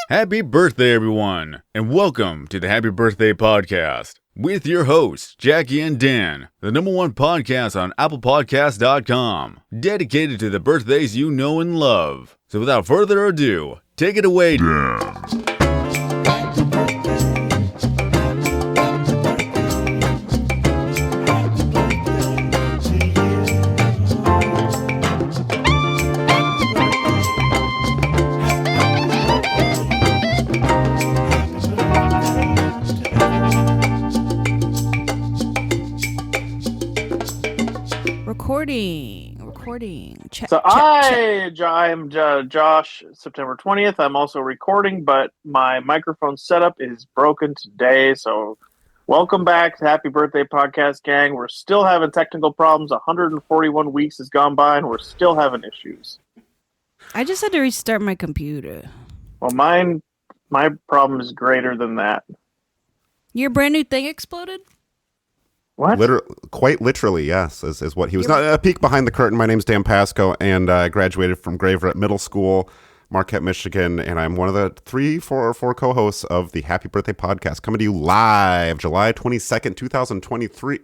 Happy birthday, everyone, and welcome to the Happy Birthday Podcast with your hosts, Jackie and Dan, the #1 podcast on ApplePodcast.com, dedicated to the birthdays you know and love. So without further ado, take it away, Dan. Recording. Check. So I'm Josh, September 20th. I'm also recording, but my microphone setup is broken today. So welcome back to Happy Birthday Podcast, gang. We're still having technical problems. 141 weeks has gone by, and we're still having issues. I just had to restart my computer. Well, my problem is greater than that. Your brand new thing exploded? What? Quite literally, yes, is what he was. Not a peek behind the curtain. My name's Dan Pasco, and I graduated from Graveret Middle School, Marquette, Michigan, and I'm one of the four co-hosts of the Happy Birthday Podcast, coming to you live July 22nd, 2023.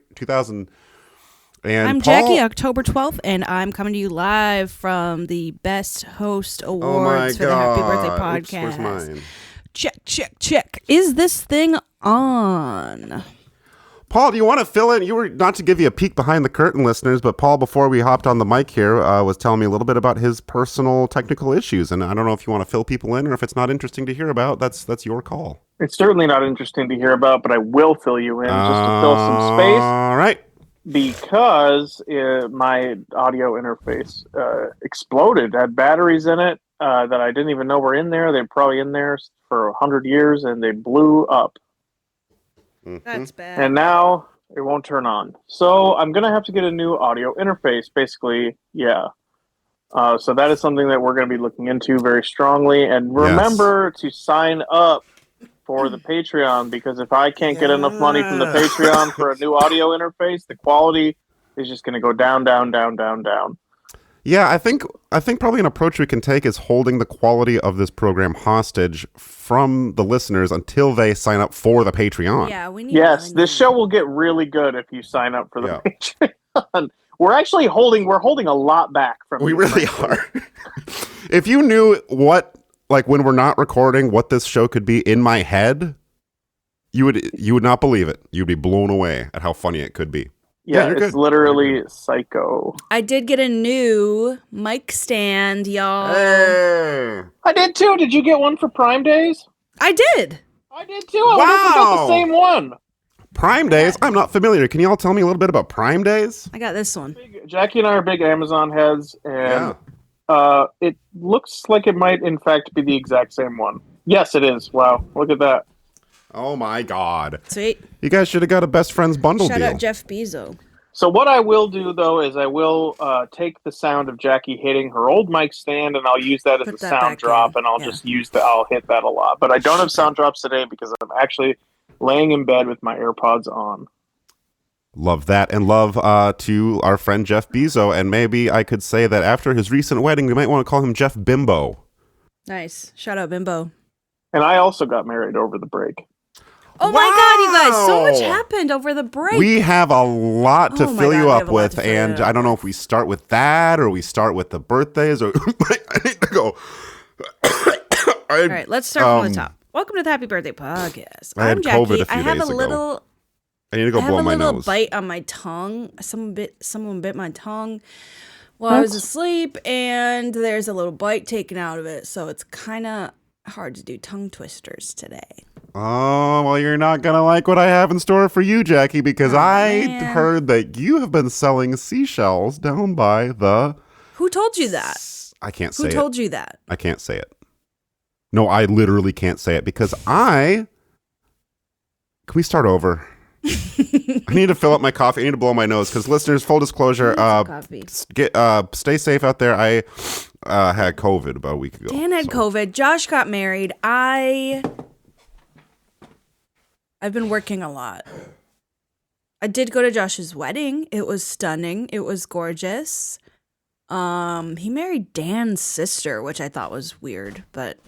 I'm Jackie, October 12th, and I'm coming to you live from the Best Host Awards for the Happy Birthday Podcast. Oops, where's mine? Check. Is this thing on? Paul, do you want to fill in? You were not to give you a peek behind the curtain, listeners, but Paul, before we hopped on the mic here, was telling me a little bit about his personal technical issues, and I don't know if you want to fill people in or if it's not interesting to hear about. That's your call. It's certainly not interesting to hear about, but I will fill you in just to fill some space. All right. Because my audio interface exploded, had batteries in it that I didn't even know were in there. They're probably in there for 100 years, and they blew up. Mm-hmm. That's bad. And now it won't turn on. So I'm going to have to get a new audio interface, basically. Yeah. So that is something that we're going to be looking into very strongly. And remember to sign up for the Patreon, because if I can't get enough money from the Patreon for a new audio interface, the quality is just going to go down. Yeah, I think probably an approach we can take is holding the quality of this program hostage from the listeners until they sign up for the Patreon. Yeah, we need. Yes, this show will get really good if you sign up for the Patreon. We're actually holding a lot back from. We really are. If you knew when we're not recording, what this show could be in my head, you would not believe it. You'd be blown away at how funny it could be. Yeah, you're it's good. literally psycho. I did get a new mic stand, y'all. Hey. I did too. Did you get one for Prime Days? I did. I did too. I wonder if we got the same one. Prime Days? I'm not familiar. Can you all tell me a little bit about Prime Days? I got this one. Jackie and I are big Amazon heads, and it looks like it might, in fact, be the exact same one. Yes, it is. Wow, look at that. Oh my God. Sweet. You guys should have got a best friends bundle Shout deal. out Jeff Bezos. So what I will do, though, is I will take the sound of Jackie hitting her old mic stand, and I'll use that as a sound drop, and I'll just I'll hit that a lot. But I don't have sound drops today because I'm actually laying in bed with my AirPods on. Love that, and love to our friend Jeff Bezos, and maybe I could say that after his recent wedding, we might want to call him Jeff Bimbo. Nice. Shout out Bimbo. And I also got married over the break. Oh my God, you guys, so much happened over the break. We have a lot to fill you up with, and I don't know if we start with that or we start with the birthdays, or I need to go. All right, let's start from the top. Welcome to the Happy Birthday Podcast. I'm Jackie. COVID a few days ago. I need to go blow my nose. I have a little bite on my tongue. Someone bit my tongue while I was asleep, and there's a little bite taken out of it, so it's kind of hard to do tongue twisters today. Oh, well, you're not going to like what I have in store for you, Jackie, because I heard that you have been selling seashells down by the... Who told you that? I can't say it. Who told you that? I can't say it. No, I literally can't say it because Can we start over? I need to fill up my coffee. I need to blow my nose because, listeners, full disclosure, stay safe out there. I had COVID about a week ago. Dan had COVID. Josh got married. I've been working a lot. I did go to Josh's wedding. It was stunning. It was gorgeous. He married Dan's sister, which I thought was weird, but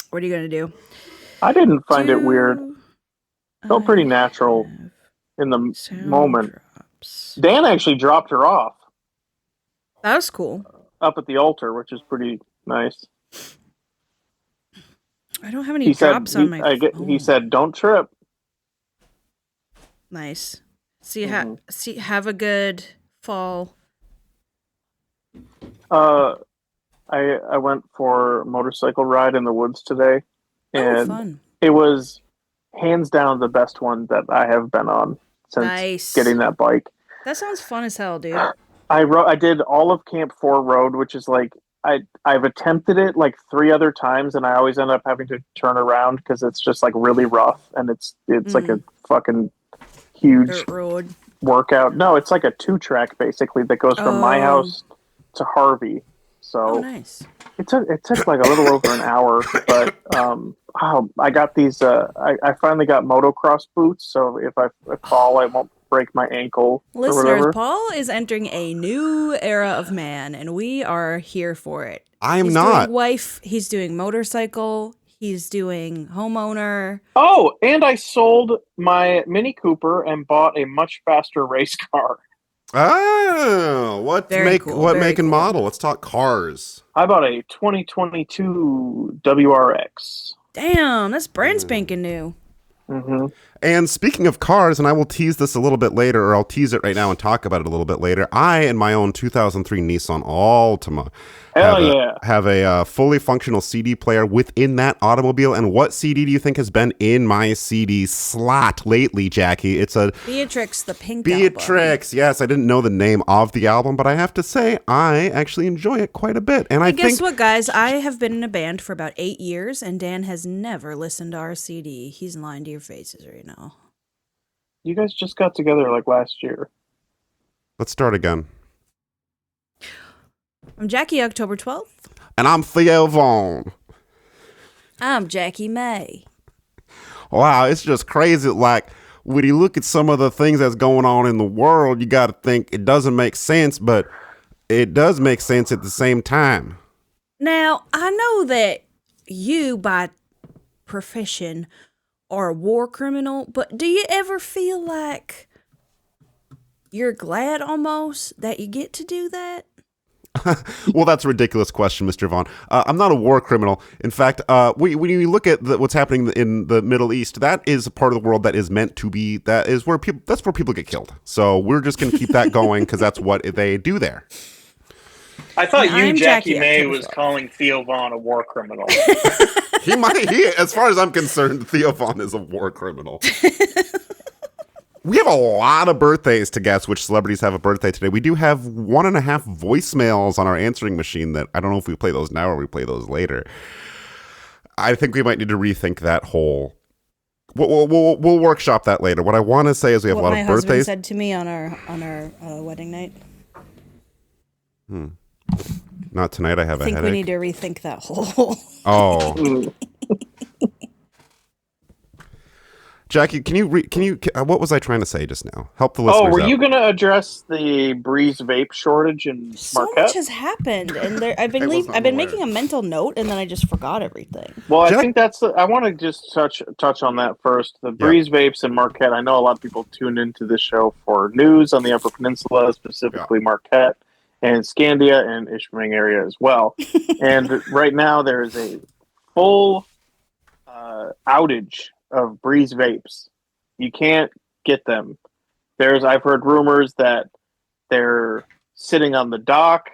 What are you gonna do? I didn't find it weird. Felt pretty natural in the moment. Drops. Dan actually dropped her off That was cool. up at the altar, which is pretty nice. I don't have any drops on my phone. He said, "Don't trip." Nice. Have a good fall. I went for a motorcycle ride in the woods today, and fun. It was hands down the best one that I have been on since getting that bike. That sounds fun as hell, dude. I did all of Camp 4 Road, which is like I've attempted it like 3 other times, and I always end up having to turn around because it's just like really rough, and it's like a fucking huge dirt road workout. No, it's like a 2-track basically that goes from my house to Harvey. So nice. It took like a little over an hour, but I got these. I finally got motocross boots, so if I fall, I won't break my ankle. Listeners, Paul is entering a new era of man, and we are here for it. He's not. He's doing motorcycle. He's doing homeowner. Oh, and I sold my Mini Cooper and bought a much faster race car. Oh, what make and model? Let's talk cars. I bought a 2022 WRX. Damn, that's brand spanking new. Mm-hmm. And speaking of cars, and I will tease this a little bit later, or I'll tease it right now and talk about it a little bit later. I, in my own 2003 Nissan Altima, have a fully functional CD player within that automobile. And what CD do you think has been in my CD slot lately, Jackie? It's a Beatrix, the Pink Beatrix. album. Yes, I didn't know the name of the album, but I have to say I actually enjoy it quite a bit. And guess what, guys? I have been in a band for about 8 years, and Dan has never listened to our CD. He's lying to your faces right now. You guys just got together like last year. Let's start again. I'm Jackie, October 12th. And I'm Theo Vaughn. I'm Jackie May. Wow, it's just crazy. Like, when you look at some of the things that's going on in the world, you got to think it doesn't make sense, but it does make sense at the same time. Now, I know that you, by profession, are a war criminal, but do you ever feel like you're glad almost that you get to do that? Well, that's a ridiculous question, Mr. Vaughn. I'm not a war criminal. In fact, when you look at what's happening in the Middle East, that is a part of the world that is meant to be. That's where people get killed. So we're just going to keep that going because that's what they do there. I thought Jackie May, was calling Theo Vaughn a war criminal. As far as I'm concerned, Theo Vaughn is a war criminal. We have a lot of birthdays to guess which celebrities have a birthday today. We do have 1.5 voicemails on our answering machine that I don't know if we play those now or we play those later. I think we might need to rethink that whole. We'll workshop that later. What I want to say is we have a lot of birthdays. What my husband said to me on our wedding night. Not tonight. I have a headache. I think we need to rethink that whole. Oh. Jackie, can you what was I trying to say just now? Help the listeners out. Oh, were you going to address the Breeze vape shortage in Marquette? So much has happened, and I've been making a mental note, and then I just forgot everything. Well, I think I want to just touch on that first. The Breeze vapes in Marquette. I know a lot of people tune into this show for news on the Upper Peninsula, specifically Marquette and Scandia and Ishpeming area as well. And right now there is a full outage of Breeze vapes. You can't get them. I've heard rumors that they're sitting on the dock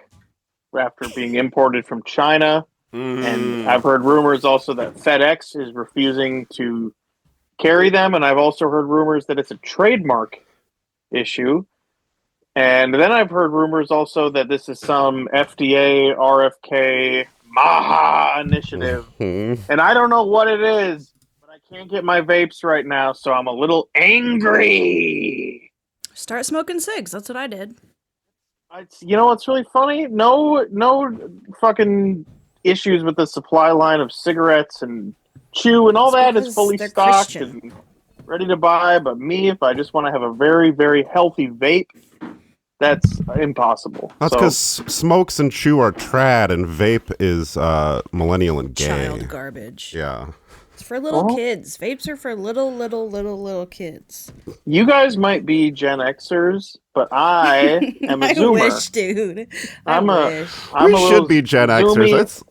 after being imported from China. And I've heard rumors also that FedEx is refusing to carry them. And I've also heard rumors that it's a trademark issue. And then I've heard rumors also that this is some FDA, RFK, MAHA initiative. And I don't know what it is. Can't get my vapes right now, so I'm a little angry. Start smoking cigs. That's what I did. You know what's really funny? No fucking issues with the supply line of cigarettes and chew and all that is fully stocked Christian. and ready to buy. But me, if I just want to have a very, very healthy vape, That's impossible. That's because smokes and chew are trad, and vape is millennial and gay. Child garbage. Yeah. It's for little kids. Vapes are for little kids. You guys might be Gen Xers, but I am a Zoomer. I wish, dude. We should be Gen Xers.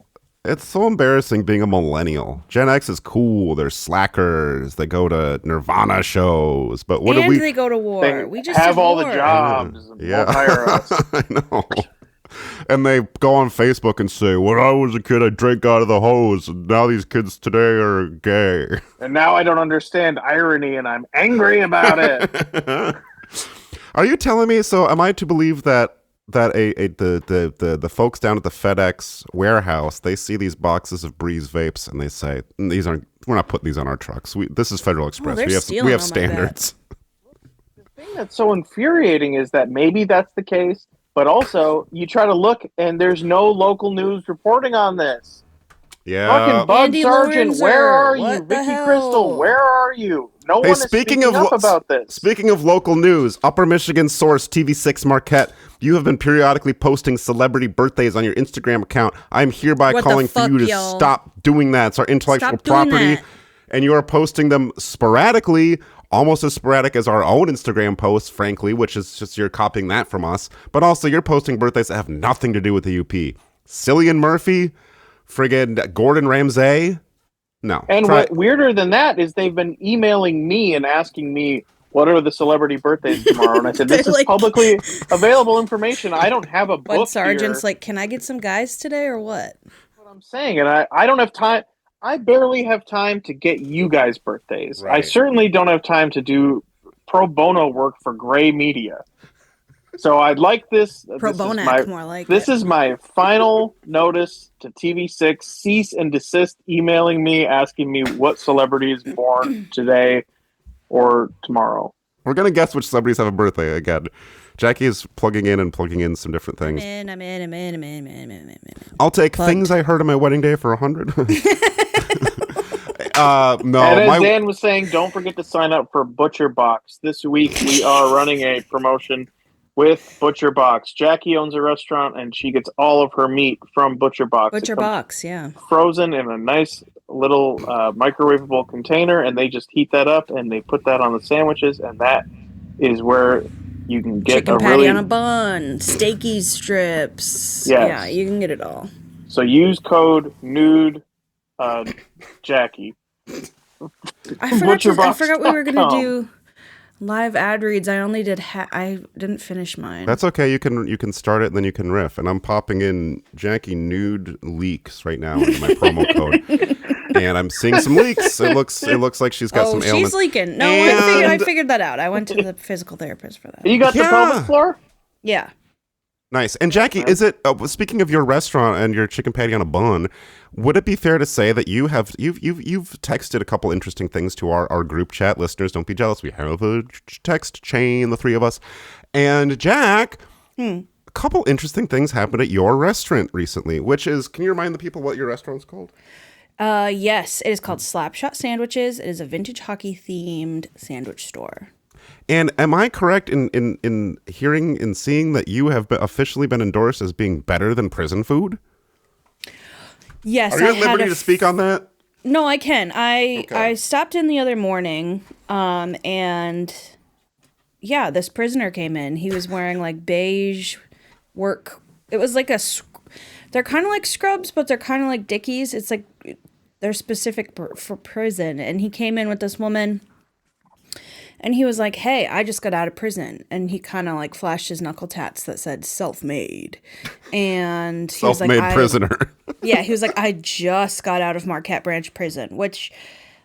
It's so embarrassing being a millennial. Gen X is cool. They're slackers. They go to Nirvana shows. But what do we? They go to war. We just have all the jobs. Yeah, hire us. I know. And they go on Facebook and say, "When I was a kid, I drank out of the hose. And now these kids today are gay." And now I don't understand irony, and I'm angry about it. Are you telling me? So, am I to believe that the folks down at the FedEx warehouse, they see these boxes of Breeze vapes and they say, we're not putting these on our trucks. This is Federal Express. We have standards. The thing that's so infuriating is that maybe that's the case, but also you try to look and there's no local news reporting on this. Yeah. Fucking Bud Andy Sargent, Lorenzer, where are you? what the Vicky hell? Crystal, where are you? No one is speaking up about this. Speaking of local news, Upper Michigan source TV6 Marquette, you have been periodically posting celebrity birthdays on your Instagram account. I'm hereby calling for you to stop doing that. It's our intellectual property. And you are posting them sporadically, almost as sporadic as our own Instagram posts, frankly, which is just you're copying that from us. But also you're posting birthdays that have nothing to do with the UP. Cillian Murphy, friggin' Gordon Ramsay. No. And what weirder than that is they've been emailing me and asking me, what are the celebrity birthdays tomorrow? And I said, this is publicly available information. I don't have a book Bud Sargent's here. like, can I get some guys today or what? That's what I'm saying. And I don't have time. I barely have time to get you guys birthdays. Right. I certainly don't have time to do pro bono work for Gray Media. So I'd like this. Pro bono, more like this is my final notice to TV6. Cease and desist emailing me, asking me what celebrity is born today or tomorrow. We're going to guess which celebrities have a birthday again. Jackie is plugging in some different things. I'm in. I'll take things I heard on my wedding day for 100. No. And as Dan was saying, don't forget to sign up for Butcher Box. This week we are running a promotion with Butcher Box. Jackie owns a restaurant and she gets all of her meat from Butcher Box. Butcher Box, yeah. Frozen in a nice little microwavable container, and they just heat that up and they put that on the sandwiches, and that is where you can get chicken patty on a bun, steaky strips. Yes. Yeah, you can get it all. So use code nude Jackie. I forgot we were gonna do live ad reads. I only did I didn't finish mine. That's okay. You can start it and then you can riff. And I'm popping in Jackie nude leaks right now in my promo code. And I'm seeing some leaks. It looks like she's got some ailments. She's leaking. No, I figured that out. I went to the physical therapist for that. You got the pelvic floor? Yeah. Nice. And Jackie, is it speaking of your restaurant and your chicken patty on a bun, would it be fair to say that you've texted a couple interesting things to our group chat listeners? Don't be jealous. We have a text chain, the three of us. And Jack, a couple interesting things happened at your restaurant recently, which is, can you remind the people what your restaurant's called? Yes, it is called Slapshot Sandwiches. It is a vintage hockey themed sandwich store. And am I correct in hearing and seeing that you have officially been endorsed as being better than prison food? Yes. Are you at liberty to speak on that? No, I can. I stopped in the other morning, and yeah, this prisoner came in. He was wearing like beige work. It was like they're kind of like scrubs, but they're kind of like Dickies. It's like they're specific for prison. And he came in with this woman. And he was like, hey, I just got out of prison. And he kind of like flashed his knuckle tats that said self-made. And he was like, self-made prisoner. Yeah, he was like, I just got out of Marquette Branch Prison, which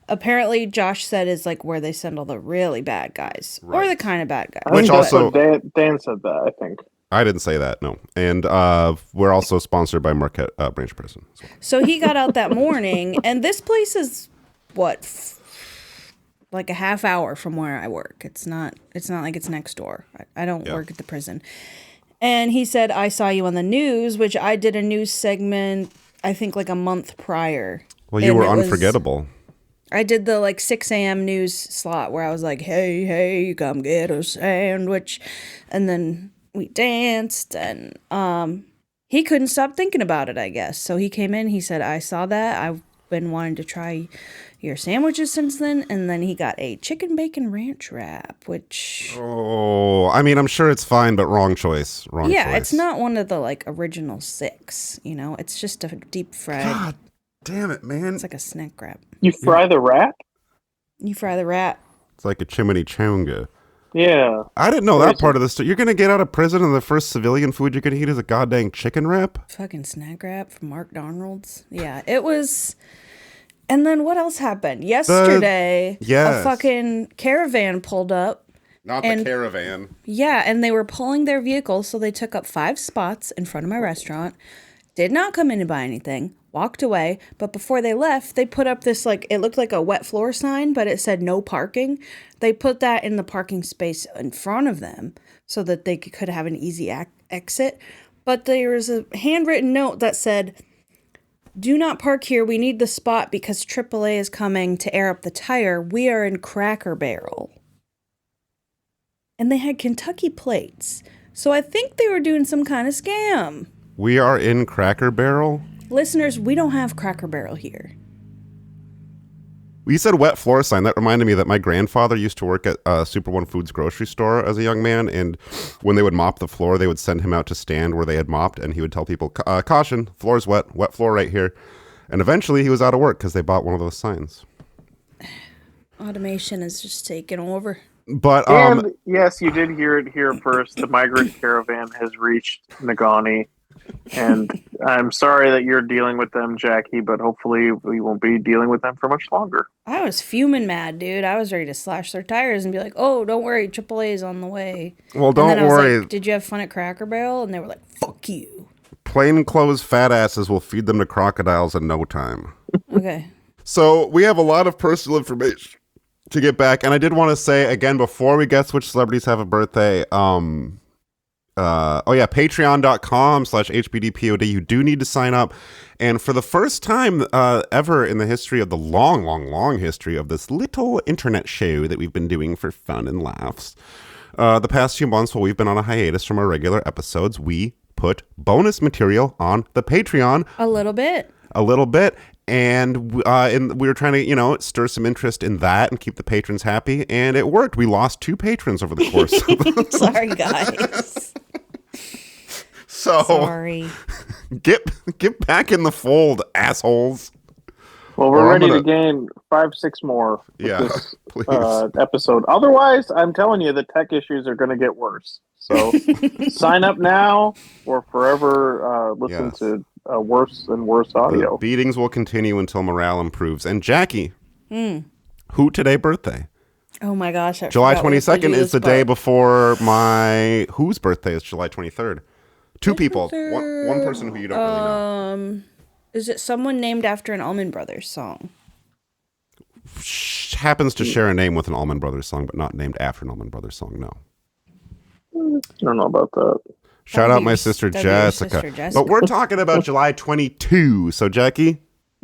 apparently Josh said is like where they send all the really bad guys. Right. Or the kind of bad guys. Which also, Dan said that, I think. I didn't say that, no. And we're also sponsored by Marquette Branch Prison. So he got out that morning, and this place is, what, like a half hour from where I work. It's not like it's next door. I don't work at the prison. And he said, I saw you on the news, which I did a news segment, I think like a month prior. Well, you were unforgettable. I did the like 6 a.m. news slot where I was like, hey, come get a sandwich. And then we danced, and he couldn't stop thinking about it, I guess. So he came in, he said, I saw that. I've been wanting to try your sandwiches since then. And then he got a chicken bacon ranch wrap, which... Oh, I mean, I'm sure it's fine, but wrong choice. Wrong choice. It's not one of the, like, original 6, you know? It's just a deep fried... God damn it, man. It's like a snack wrap. You fry the rat? You fry the rat. It's like a chimichanga. Yeah. I didn't know that part of the story. You're going to get out of prison and the first civilian food you're going to eat is a goddamn chicken wrap? Fucking snack wrap from McDonald's. Yeah, it was... And then what else happened? Yesterday, a fucking caravan pulled up. Not the caravan. Yeah, and they were pulling their vehicles, so they took up 5 spots in front of my restaurant, did not come in to buy anything, walked away, but before they left, they put up this, like, it looked like a wet floor sign, but it said no parking. They put that in the parking space in front of them so that they could have an easy exit. But there was a handwritten note that said, do not park here. We need the spot because AAA is coming to air up the tire. We are in Cracker Barrel. And they had Kentucky plates. So I think they were doing some kind of scam. We are in Cracker Barrel? Listeners, we don't have Cracker Barrel here. You said wet floor sign. That reminded me that my grandfather used to work at Super One Foods grocery store as a young man, and when they would mop the floor, they would send him out to stand where they had mopped, and he would tell people, caution, floor's wet floor right here. And eventually he was out of work because they bought one of those signs. Automation is just taking over. But and yes, you did hear it here first. The migrant caravan has reached Negaunee. And I'm sorry that you're dealing with them, Jackie, but hopefully we won't be dealing with them for much longer. I was fuming mad, dude. I was ready to slash their tires and be like, oh, don't worry, AAA is on the way. Well, don't worry. Like, did you have fun at Cracker Barrel? And they were like, fuck you. Plainclothes fat asses will feed them to crocodiles in no time. Okay. So we have a lot of personal information to get back. And I did want to say, again, before we guess which celebrities have a birthday, patreon.com/HBDPOD. You do need to sign up. And for the first time ever in the history of the long history of this little internet show that we've been doing for fun and laughs, the past few months while we've been on a hiatus from our regular episodes, we put bonus material on the Patreon. A little bit. And we were trying to, stir some interest in that and keep the patrons happy. And it worked. We lost 2 patrons over the course. Sorry, guys. So sorry. Get back in the fold, assholes. Well, we're ready to gain 5-6 more with this episode. Otherwise, I'm telling you, the tech issues are going to get worse. So sign up now or forever listen to worse and worse audio. The beatings will continue until morale improves. And Jackie, who today birthday? Oh my gosh. July 22nd is the day before whose birthday is July 23rd? 2 people. One person who you don't really know. Is it someone named after an Allman Brothers song? Happens to share a name with an Allman Brothers song, but not named after an Allman Brothers song, no. I don't know about that. Shout out my sister Jessica. But we're talking about July 22. So, Jackie,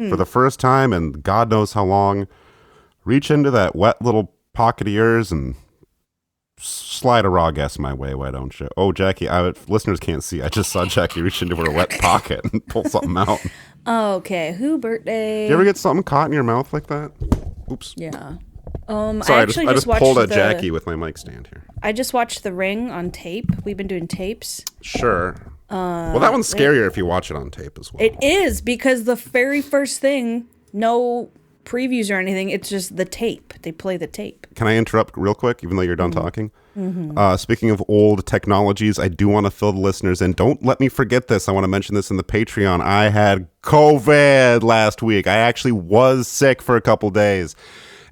for the first time in God knows how long, reach into that wet little pocket of yours and slide a raw guess my way, why don't you? Oh, Jackie, listeners can't see. I just saw Jackie reach into her wet pocket and pull something out. Okay, who birthday? Do you ever get something caught in your mouth like that? Oops. Yeah. Sorry, I just pulled a Jackie with my mic stand here. I just watched The Ring on tape. We've been doing tapes. Sure. Well, that one's scarier if you watch it on tape as well. It is, because the very first thing, no previews or anything, it's just the tape. They play the tape. Can I interrupt real quick, even though you're done talking? Speaking of old technologies, I do want to fill the listeners in. Don't let me forget this. I want to mention this in the Patreon. I had COVID last week. I actually was sick for a couple days.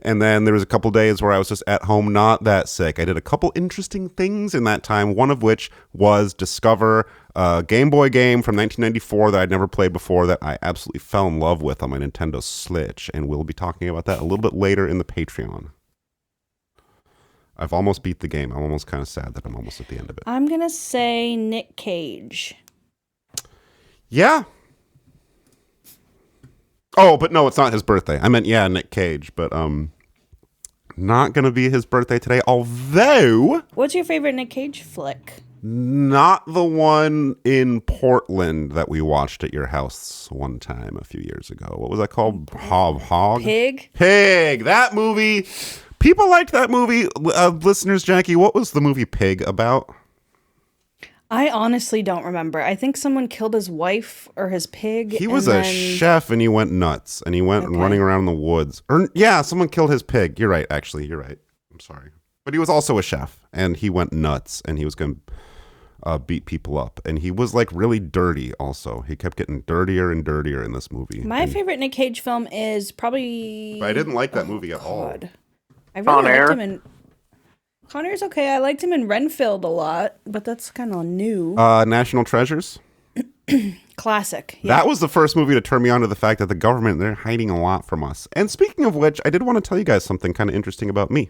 And then there was a couple days where I was just at home, not that sick. I did a couple interesting things in that time, one of which was discover a Game Boy game from 1994 that I'd never played before that I absolutely fell in love with on my Nintendo Switch. And we'll be talking about that a little bit later in the Patreon. I've almost beat the game. I'm almost kind of sad that I'm almost at the end of it. I'm going to say Nick Cage. Yeah. Oh, but no, it's not his birthday. I meant, Nick Cage, but not going to be his birthday today, although... What's your favorite Nick Cage flick? Not the one in Portland that we watched at your house one time a few years ago. What was that called? Hog? Pig? Pig. That movie. People liked that movie. Listeners, Jackie, what was the movie Pig about? I honestly don't remember. I think someone killed his wife or his pig. He was a chef and he went nuts and he went running around in the woods. Someone killed his pig. You're right, actually. You're right. I'm sorry. But he was also a chef and he went nuts and he was going to beat people up. And he was like really dirty also. He kept getting dirtier and dirtier in this movie. My favorite Nick Cage film is probably... But I didn't like that movie at all. I really liked him in... Con Air's okay. I liked him in Renfield a lot, but that's kind of new. National Treasures? Classic. Yeah. That was the first movie to turn me on to the fact that the government, they're hiding a lot from us. And speaking of which, I did want to tell you guys something kind of interesting about me.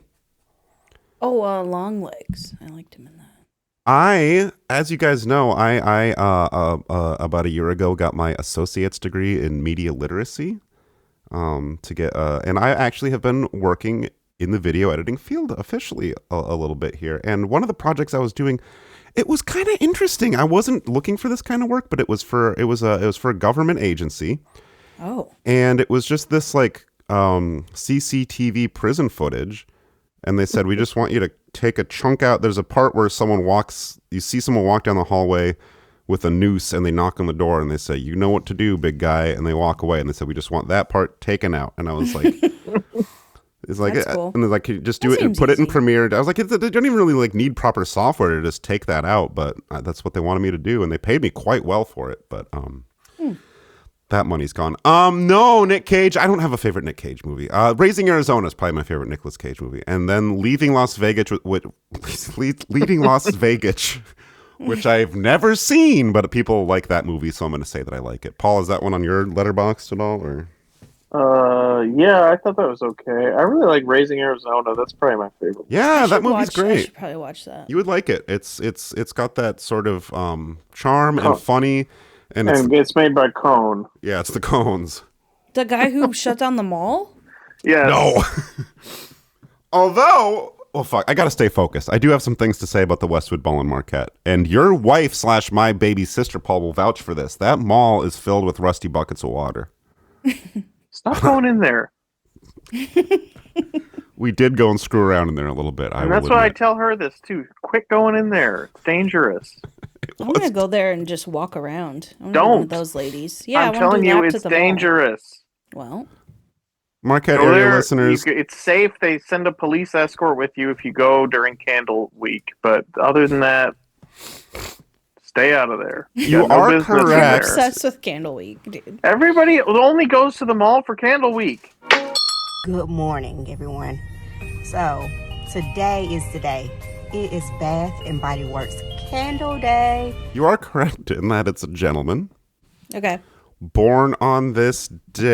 Oh, Longlegs. I liked him in that. As you guys know, I about a year ago got my associate's degree in media literacy. And I actually have been working in the video editing field officially a little bit here. And one of the projects I was doing, it was kind of interesting. I wasn't looking for this kind of work, but it was for a government agency. Oh. And it was just this like CCTV prison footage. And they said, we just want you to take a chunk out. There's a part where you see someone walk down the hallway with a noose and they knock on the door and they say, you know what to do, big guy. And they walk away and they said, we just want that part taken out. And I was like, it's like, cool. And they're like, just do it and put it in Premiere. I was like, they don't even really like need proper software to just take that out. But that's what they wanted me to do. And they paid me quite well for it. But that money's gone. No, Nick Cage. I don't have a favorite Nick Cage movie. Raising Arizona is probably my favorite Nicolas Cage movie. And then Leaving Las Vegas, which I've never seen, but people like that movie, so I'm going to say that I like it. Paul, is that one on your Letterboxd at all? Or? Yeah, I thought that was okay. I really like Raising Arizona. That's probably my favorite. Yeah, that movie's great. I should probably watch that. You would like it. It's got that sort of charm and funny. And it's made by Cone. Yeah, it's the Cones. The guy who shut down the mall? Yeah. No. Although, well, fuck, I got to stay focused. I do have some things to say about the Westwood Mall in Marquette. And your wife / my baby sister, Paul, will vouch for this. That mall is filled with rusty buckets of water. Stop going in there. We did go and screw around in there a little bit. And that's why I tell her this, too. Quit going in there. It's dangerous. I'm going to go there and just walk around. Don't. One of those ladies. Yeah, I'm telling you, it's dangerous. Well. Marquette area listeners. It's safe. They send a police escort with you if you go during Candle Week. But other than that, stay out of there. You are correct. I'm obsessed with Candle Week, dude. Everybody only goes to the mall for Candle Week. Good morning, everyone. So, today is the day. It is Bath and Body Works Candle Day. You are correct in that it's a gentleman. Okay. Born on this day.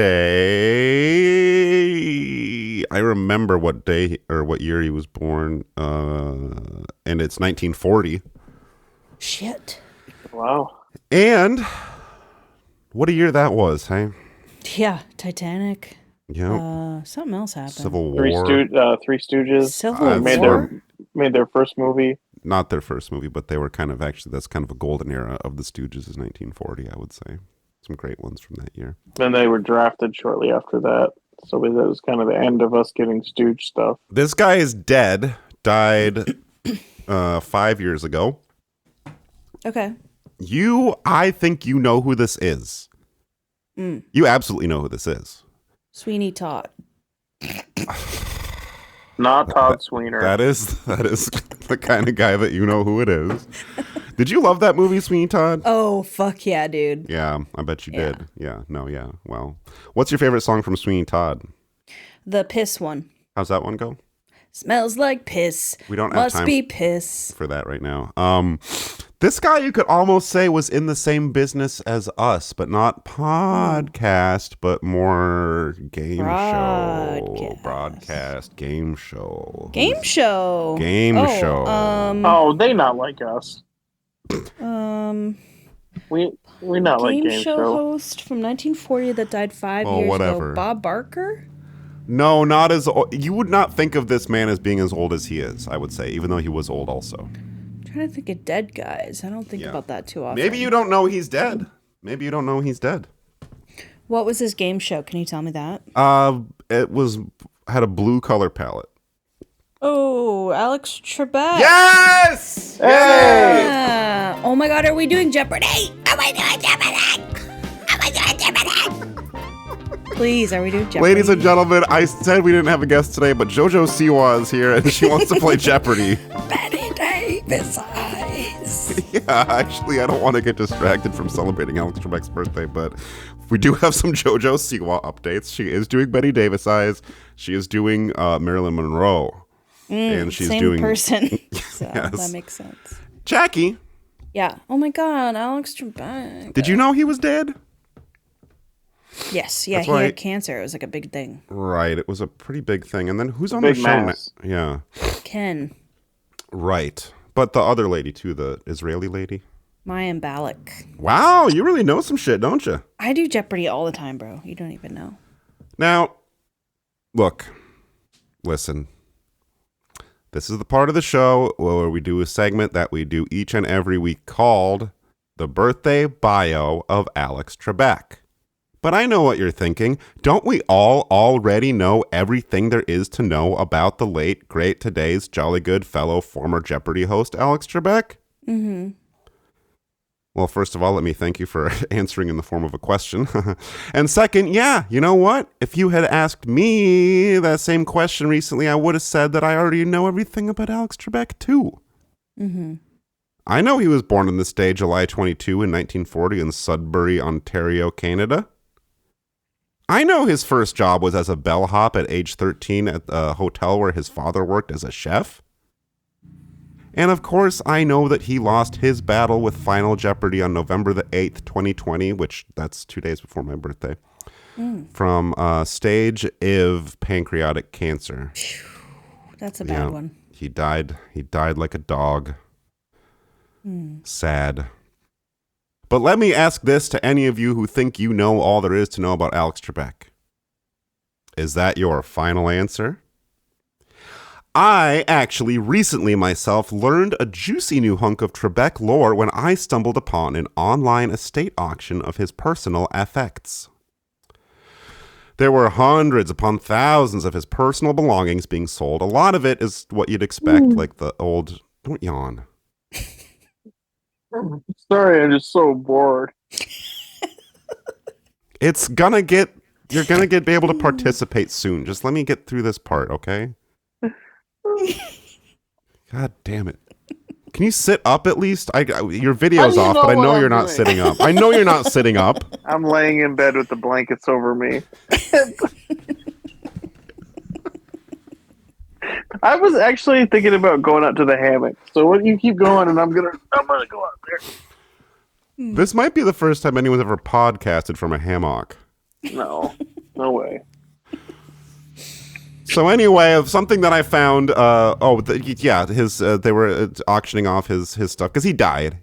I remember what day or what year he was born. And it's 1940. Shit. Wow. And what a year that was, hey? Yeah, Titanic. Yeah. Something else happened. Civil War. Three Stooges. Civil War? Made their first movie. Not their first movie, but they were kind of that's kind of a golden era of the Stooges is 1940, I would say. Some great ones from that year. Then they were drafted shortly after that. So that was kind of the end of us getting Stooge stuff. This guy is dead. Died 5 years ago. Okay. I think you know who this is. You absolutely know who this is. Sweeney Todd. Not Todd Sweeney. That is the kind of guy that you know who it is. Did you love that movie, Sweeney Todd? Oh, fuck yeah, dude. Yeah, I bet you did. Yeah, no, yeah. Well, what's your favorite song from Sweeney Todd? The piss one. How's that one go? Smells like piss. We don't have Must time be piss for that right now. This guy you could almost say was in the same business as us, but not podcast, but more game show. Broadcast, game show. Game show. Game show. Oh, they not like us. We not like game show host from 1940 that died 5 years ago. Bob Barker? No, not as old. You would not think of this man as being as old as he is, I would say, even though he was old also. I'm trying trying to think of dead guys. I don't think about that too often. Maybe you don't know he's dead. Maybe you don't know he's dead. What was his game show? Can you tell me that? It had a blue color palette. Oh, Alex Trebek. Yes! Yeah. Oh my God, are we doing Jeopardy? Am I doing Jeopardy? Am I doing Jeopardy? Please, are we doing Jeopardy? Ladies and gentlemen, I said we didn't have a guest today, but JoJo Siwa is here and she wants to play Jeopardy. Betty Davis eyes. Yeah, actually, I don't want to get distracted from celebrating Alex Trebek's birthday, but we do have some JoJo Siwa updates. She is doing Betty Davis eyes. She is doing Marilyn Monroe. And she's same doing person. So Yes. that makes sense. Jackie, Yeah. Oh my God, Alex Trebek. did you know he was dead? Yes. Yeah, That's he why- had cancer. It was like a big thing. Right, it was a pretty big thing. And then who's on Big the show mass. now? Yeah, Ken. right. But the other lady too, the Israeli lady. Mayim Balak. Wow, you really know some shit, don't you? I do Jeopardy all the time, bro. You don't even know. Now, look, listen. This is the part of the show where we do a segment that we do each and every week called The Birthday Bio of Alex Trebek. But I know what you're thinking. Don't we all already know everything there is to know about the late, great, today's jolly good fellow former Jeopardy host, Alex Trebek? Mm-hmm. Well, first of all, let me thank you for answering in the form of a question. And second, yeah, you know what? If you had asked me that same question recently, I would have said that I already know everything about Alex Trebek, too. Mm-hmm. I know he was born on this day, July 22 in 1940 in Sudbury, Ontario, Canada. I know his first job was as a bellhop at age 13 at a hotel where his father worked as a chef. And of course, I know that he lost his battle with Final Jeopardy on November the 8th, 2020, which that's 2 days before my birthday, from stage IV pancreatic cancer. That's a bad one. He died like a dog. Sad. But let me ask this to any of you who think you know all there is to know about Alex Trebek. Is that your final answer? I actually recently myself learned a juicy new hunk of Trebek lore when I stumbled upon an online estate auction of his personal effects. There were hundreds upon thousands of his personal belongings being sold. A lot of it is what you'd expect, like the old... Don't yawn. Sorry, I'm just so bored. It's gonna get... You're gonna be able to participate soon. Just let me get through this part, okay? God damn it. Can you sit up at least? Your video's you off, know but I what know I'm you're not doing? sitting up. I know you're not sitting up. I'm laying in bed with the blankets over me. I was actually thinking about going out to the hammock. So when you keep going, and I'm gonna go out there. This might be the first time anyone's ever podcasted from a hammock. No way. So anyway, something that I found, they were auctioning off his stuff because he died,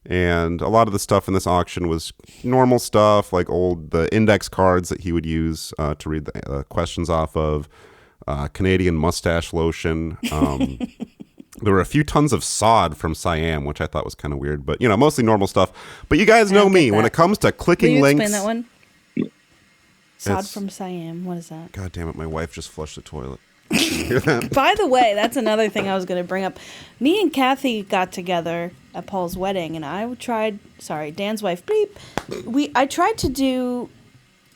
and a lot of the stuff in this auction was normal stuff, like the index cards that he would use to read the questions off of, Canadian mustache lotion. There were a few tons of sod from Siam, which I thought was kind of weird, but mostly normal stuff. But you guys know me when it comes to Will clicking you links. explain that one? Sod It's- from Siam. What is that? God damn it! My wife just flushed the toilet. Did you hear that? By the way, that's another thing I was going to bring up. Me and Kathy got together at Paul's wedding, and Dan's wife, beep. I tried to do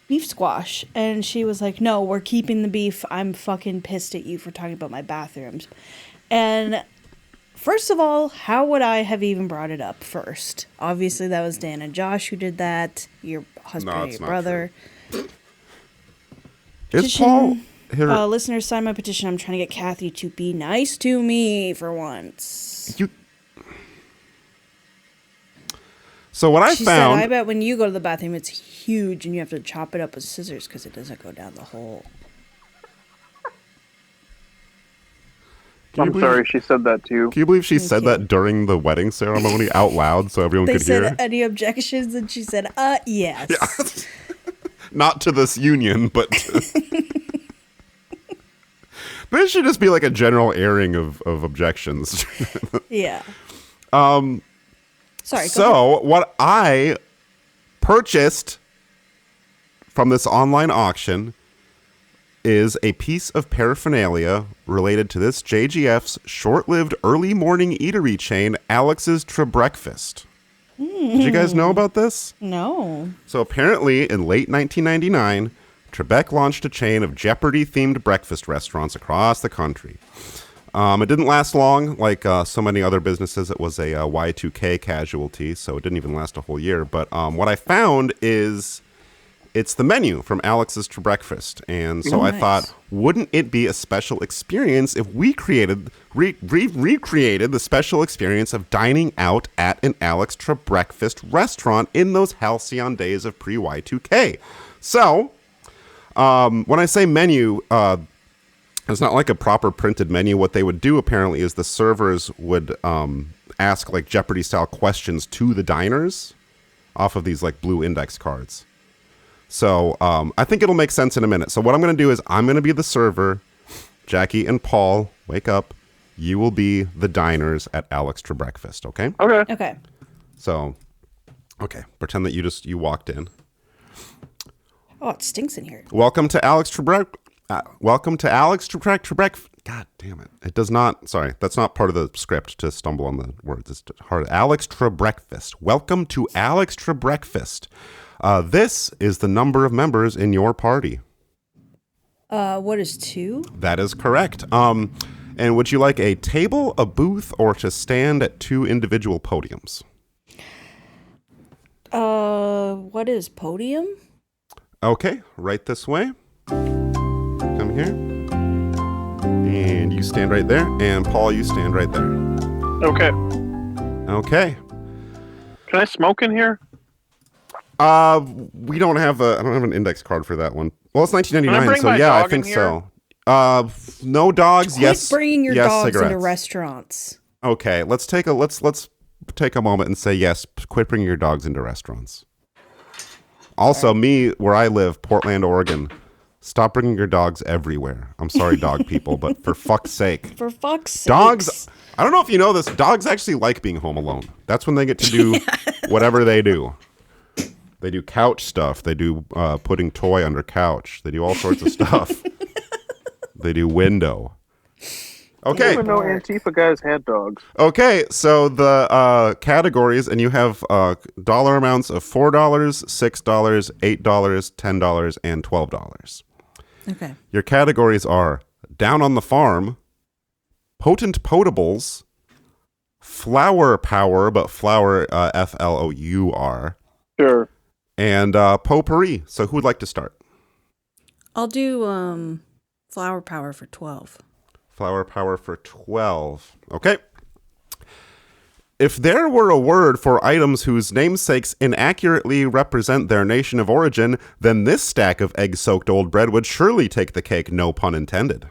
beef squash, and she was like, "No, we're keeping the beef. I'm fucking pissed at you for talking about my bathrooms." And first of all, how would I have even brought it up first? Obviously, that was Dan and Josh who did that. Your husband No, or it's your not brother. Is Paul here? Listeners, sign my petition. I'm trying to get Kathy to be nice to me for once. So what I She found. said, I bet when you go to the bathroom, it's huge and you have to chop it up with scissors because it doesn't go down the hole. Can you I'm believe- sorry she said that too. Can you believe she said that during the wedding ceremony out loud so everyone They could hear? said, any objections? And she said, yes. Not to this union, but But it should just be like a general airing of objections. Yeah. Sorry. So what I purchased from this online auction is a piece of paraphernalia related to this JGF's short-lived early morning eatery chain, Alex's Trebreakfast. Did you guys know about this? No. So apparently, in late 1999, Trebek launched a chain of Jeopardy-themed breakfast restaurants across the country. It didn't last long. Like so many other businesses, it was a Y2K casualty, so it didn't even last a whole year. But what I found is it's the menu from Alex's Trebreakfast. And so I thought, wouldn't it be a special experience if we recreated the special experience of dining out at an Alex Trebreakfast restaurant in those halcyon days of pre-Y2K? So when I say menu, it's not like a proper printed menu. What they would do apparently is the servers would ask like Jeopardy style questions to the diners off of these like blue index cards. So I think it'll make sense in a minute. So what I'm going to do is I'm going to be the server. Jackie and Paul, wake up. You will be the diners at Alex Trebreakfast, okay? Okay. So, okay, pretend that you walked in. Oh, it stinks in here. Welcome to Alex Trebreakfast. God damn it. It does not, sorry, that's not part of the script to stumble on the words. It's hard. Alex Trebreakfast. Welcome to Alex Trebreakfast. This is the number of members in your party. What is 2? That is correct. And would you like a table, a booth, or to stand at 2 individual podiums? What is podium? Okay, right this way. Come here. And you stand right there. And Paul, you stand right there. Okay. Okay. Can I smoke in here? We don't have I don't have an index card for that one. Well, it's 1999, so yeah, I think so. No dogs. Quit bringing your dogs cigarettes. into restaurants. Okay, let's take a moment and say yes. Quit bringing your dogs into restaurants. Also, where I live, Portland, Oregon. Stop bringing your dogs everywhere. I'm sorry, dog people, but for fuck's sake. For fuck's sake. Dogs. I don't know if you know this. Dogs actually like being home alone. That's when they get to do whatever they do. They do couch stuff. They do putting toy under couch. They do all sorts of stuff. They do window. Okay. I didn't even know Antifa guys had dogs. Okay, so the categories, and you have dollar amounts of $4, $6, $8, $10, and $12. Okay. Your categories are Down on the Farm, Potent Potables, Flower Power, but Flower Flour, Sure. and Potpourri. So who would like to start? I'll do flower power for 12. Flower Power for 12. Okay. If there were a word for items whose namesakes inaccurately represent their nation of origin, then this stack of egg-soaked old bread would surely take the cake, no pun intended.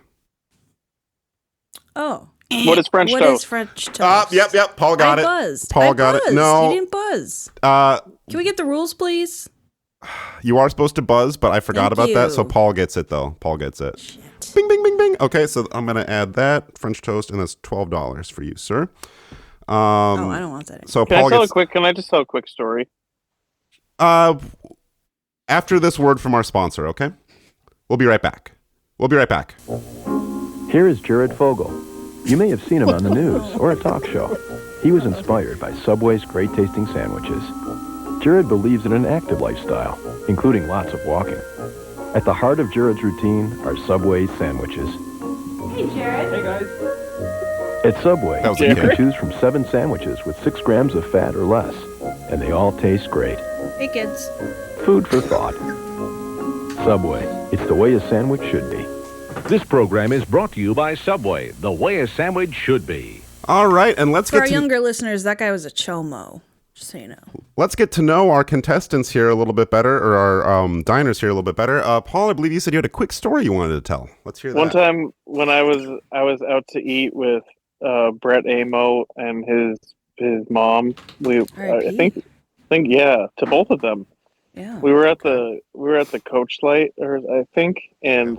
Oh. What is French toast? What is French toast? Yep. Paul got it. Buzzed. Paul got it. No. You didn't buzz. Can we get the rules, please? You are supposed to buzz, but I forgot about that, so Paul gets it, though. Paul gets it. Shit. Bing, bing, bing, bing. Okay, so I'm going to add that French toast, and that's $12 for you, sir. I don't want that anymore. So Can Paul I tell gets... Can I just tell a quick story? After this word from our sponsor, okay? We'll be right back. Here is Jared Fogle. You may have seen him on the news or a talk show. He was inspired by Subway's great-tasting sandwiches. Jared believes in an active lifestyle, including lots of walking. At the heart of Jared's routine are Subway sandwiches. Hey, Jared. Hey, guys. At Subway, That was you a can kid. choose from 7 sandwiches with 6 grams of fat or less, and they all taste great. Hey, kids. Food for thought. Subway, it's the way a sandwich should be. This program is brought to you by Subway, the way a sandwich should be. All right, and let's For our get to... younger listeners, that guy was a chomo. Just so you know. Let's get to know our contestants here a little bit better, or our diners here a little bit better. Paul, I believe you said you had a quick story you wanted to tell. Let's hear that. One time when I was out to eat with Brett Amo and his mom, I think yeah, to both of them. Yeah. We were at the Coach Light, or I think, and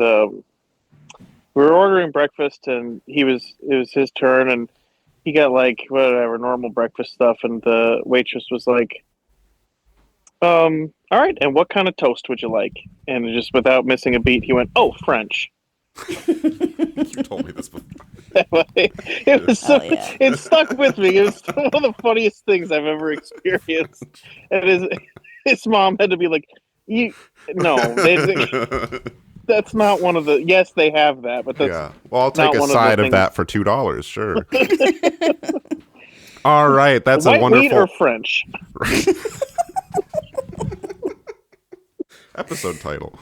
we were ordering breakfast, and it was his turn, and he got like whatever normal breakfast stuff, and the waitress was like, all right, and what kind of toast would you like? And just without missing a beat, he went, "Oh, French." You told me this before. It was so, it stuck with me. It was one of the funniest things I've ever experienced. And his mom had to be like, that's not one of the. Yes, they have that, but that's Well, I'll take a side of that for $2. Sure. All right, that's white a wonderful. Wheat or French. Episode title.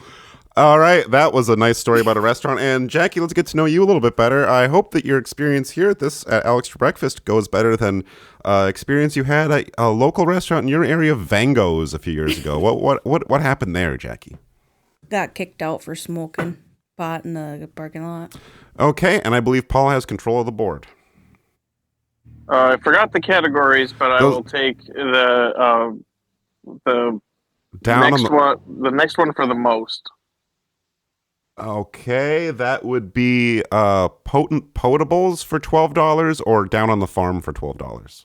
All right, that was a nice story about a restaurant. And Jackie, let's get to know you a little bit better. I hope that your experience here at Alex for Breakfast goes better than experience you had at a local restaurant in your area, Vango's, a few years ago. What happened there, Jackie? Got kicked out for smoking pot in the parking lot. Okay, and I believe Paul has control of the board. I forgot the categories, but I will take the next one for the most. Okay, that would be Potent Potables for $12 or Down on the Farm for $12.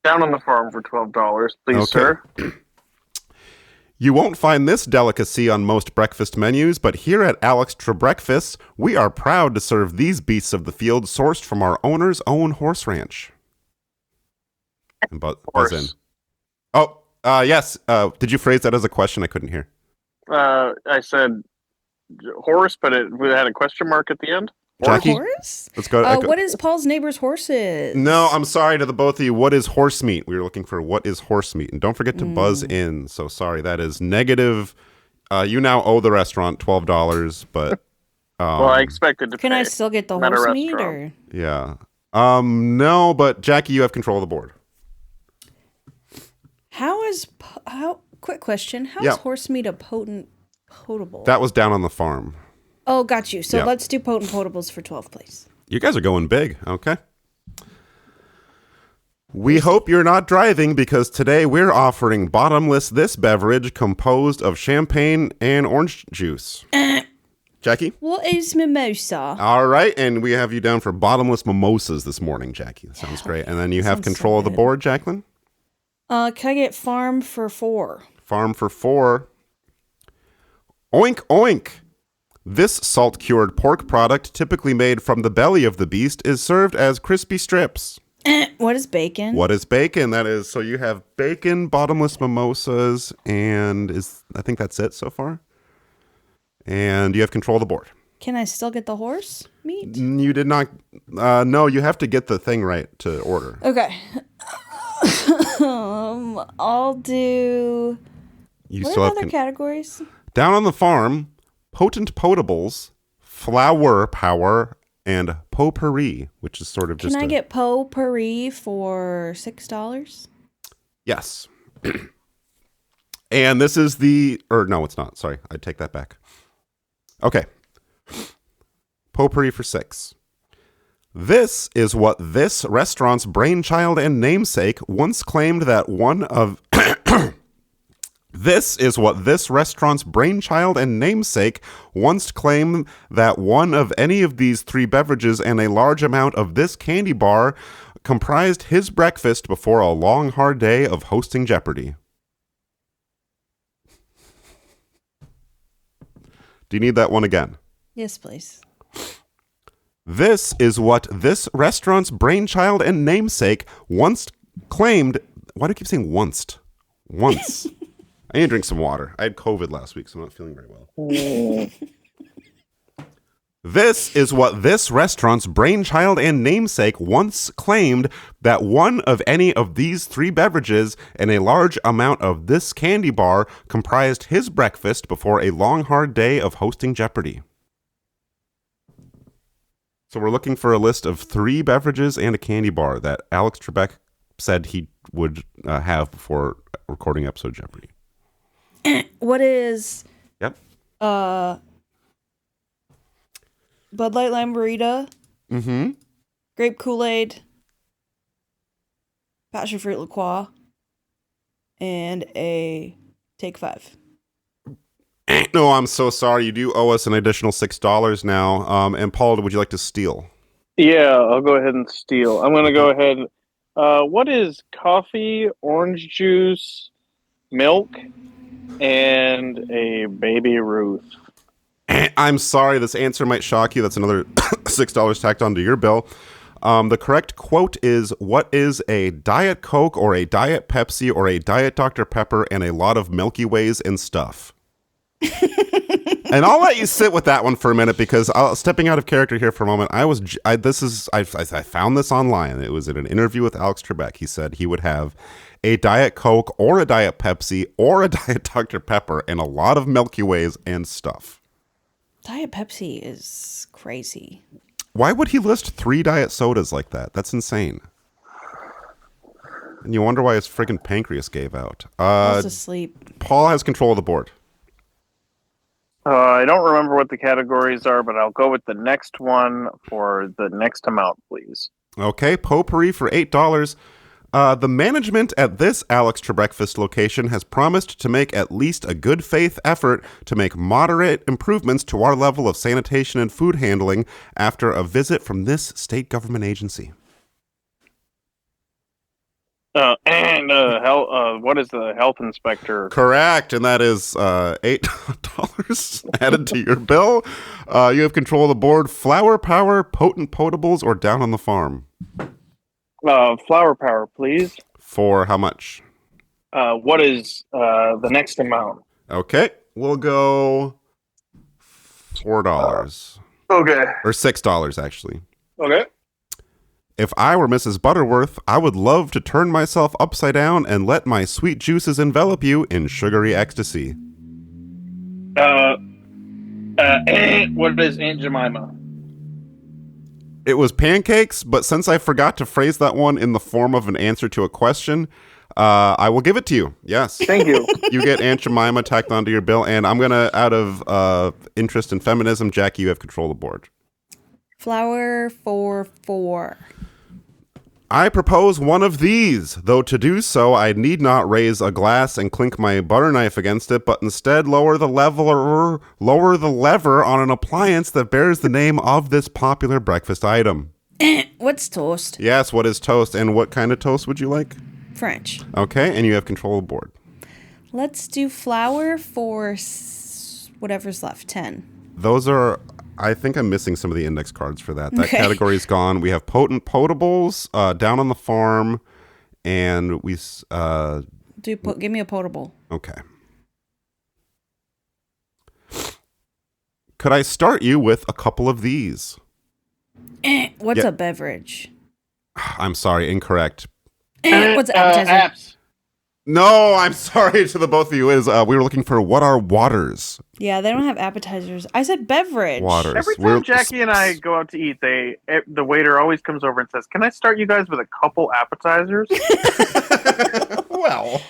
Down on the Farm for $12, please, sir. You won't find this delicacy on most breakfast menus, but here at Alex Trebreakfast, we are proud to serve these beasts of the field sourced from our owner's own horse ranch. And buzz in. Oh, yes. Did you phrase that as a question? I couldn't hear. I said horse, but it had a question mark at the end. Jackie, horse? Let's go. What is Paul's neighbor's horses? No, I'm sorry to the both of you. What is horse meat? We were looking for what is horse meat. And don't forget to buzz in. So sorry, that is negative. You now owe the restaurant $12, but... well, I expected to Can pay. I still get the horse meat? Or? Yeah. No, but Jackie, you have control of the board. Quick question. How is horse meat a potent potable? That was Down on the Farm. Oh, got you. So let's do potent potables for 12, please. You guys are going big, okay? We hope you're not driving because today we're offering bottomless this beverage composed of champagne and orange juice. Jackie? What is mimosa? All right, and we have you down for bottomless mimosas this morning, Jackie. That sounds great. And then you have control of the board, Jacqueline? Can I get farm for 4? Farm for 4. Oink, oink. This salt-cured pork product, typically made from the belly of the beast, is served as crispy strips. What is bacon? What is bacon? That is, so you have bacon, bottomless mimosas, and I think that's it so far. And you have control of the board. Can I still get the horse meat? You did not. No, you have to get the thing right to order. Okay. I'll do... What are other categories? Down on the Farm, Potent Potables, Flower Power, and Potpourri, which is sort of just... Can I get Potpourri for $6? Yes. And this is no, it's not. Sorry, I take that back. Okay. Potpourri for $6. This is what this restaurant's brainchild and namesake once claimed that one of... This is what this restaurant's brainchild and namesake once claimed that one of any of these 3 beverages and a large amount of this candy bar comprised his breakfast before a long, hard day of hosting Jeopardy. Do you need that one again? Yes, please. This is what this restaurant's brainchild and namesake once claimed... Why do I keep saying once? Once. I need to drink some water. I had COVID last week, so I'm not feeling very well. This is what this restaurant's brainchild and namesake once claimed that one of any of these 3 beverages and a large amount of this candy bar comprised his breakfast before a long, hard day of hosting Jeopardy. So we're looking for a list of 3 beverages and a candy bar that Alex Trebek said he would have before recording episode Jeopardy. What is... Yep. Bud Light Lime Burrito. Mm-hmm. Grape Kool-Aid. Passion Fruit LaCroix. And a Take 5. No, I'm so sorry. You do owe us an additional $6 now. And Paul, would you like to steal? Yeah, I'll go ahead and steal. I'm going to go ahead. What is coffee, orange juice, milk, and a Baby Ruth? I'm sorry, this answer might shock you. That's another $6 tacked onto your bill. The correct quote is, what is a Diet Coke or a Diet Pepsi or a Diet Dr. Pepper and a lot of Milky Ways and stuff? And I'll let you sit with that one for a minute because stepping out of character here for a moment, I found this online. It was in an interview with Alex Trebek. He said he would have a Diet Coke or a Diet Pepsi or a Diet Dr. Pepper and a lot of Milky Ways and stuff. Diet Pepsi is crazy. Why would he list 3 diet sodas like that? That's insane. And you wonder why his friggin' pancreas gave out. Paul's asleep. Paul has control of the board. I don't remember what the categories are, but I'll go with the next one for the next amount, please. Okay, potpourri for $8. The management at this Alex Trebekfast location has promised to make at least a good faith effort to make moderate improvements to our level of sanitation and food handling after a visit from this state government agency. What is the health inspector? Correct, and that is $8 added to your bill. You have control of the board. Flower Power, Potent Potables, or Down on the Farm? Flower Power, please. For how much? What is the next amount? Okay, we'll go $4. Okay. Or $6, actually. Okay. If I were Mrs. Butterworth, I would love to turn myself upside down and let my sweet juices envelop you in sugary ecstasy. What is Aunt Jemima? It was pancakes, but since I forgot to phrase that one in the form of an answer to a question, I will give it to you. Yes. Thank you. You get Aunt Jemima tacked onto your bill, and I'm going to, out of interest in feminism, Jackie, you have control of the board. Flower for $4. I propose one of these, though to do so I need not raise a glass and clink my butter knife against it, but instead lower the lever on an appliance that bears the name of this popular breakfast item. What's toast? Yes, what is toast, and what kind of toast would you like? French. Okay, and you have control of the board. Let's do flour for whatever's left, 10. Those are... I think I'm missing some of the index cards for that. That category is gone. We have Potent Potables, Down on the Farm, and we... give me a potable. Okay. Could I start you with a couple of these? What's a beverage? I'm sorry, incorrect. What's an appetizer? Apps. No, I'm sorry to the both of you. We were looking for what are waters? Yeah, they don't have appetizers. I said beverage. Waters. Every time Jackie and I go out to eat, the waiter always comes over and says, "Can I start you guys with a couple appetizers?" Well.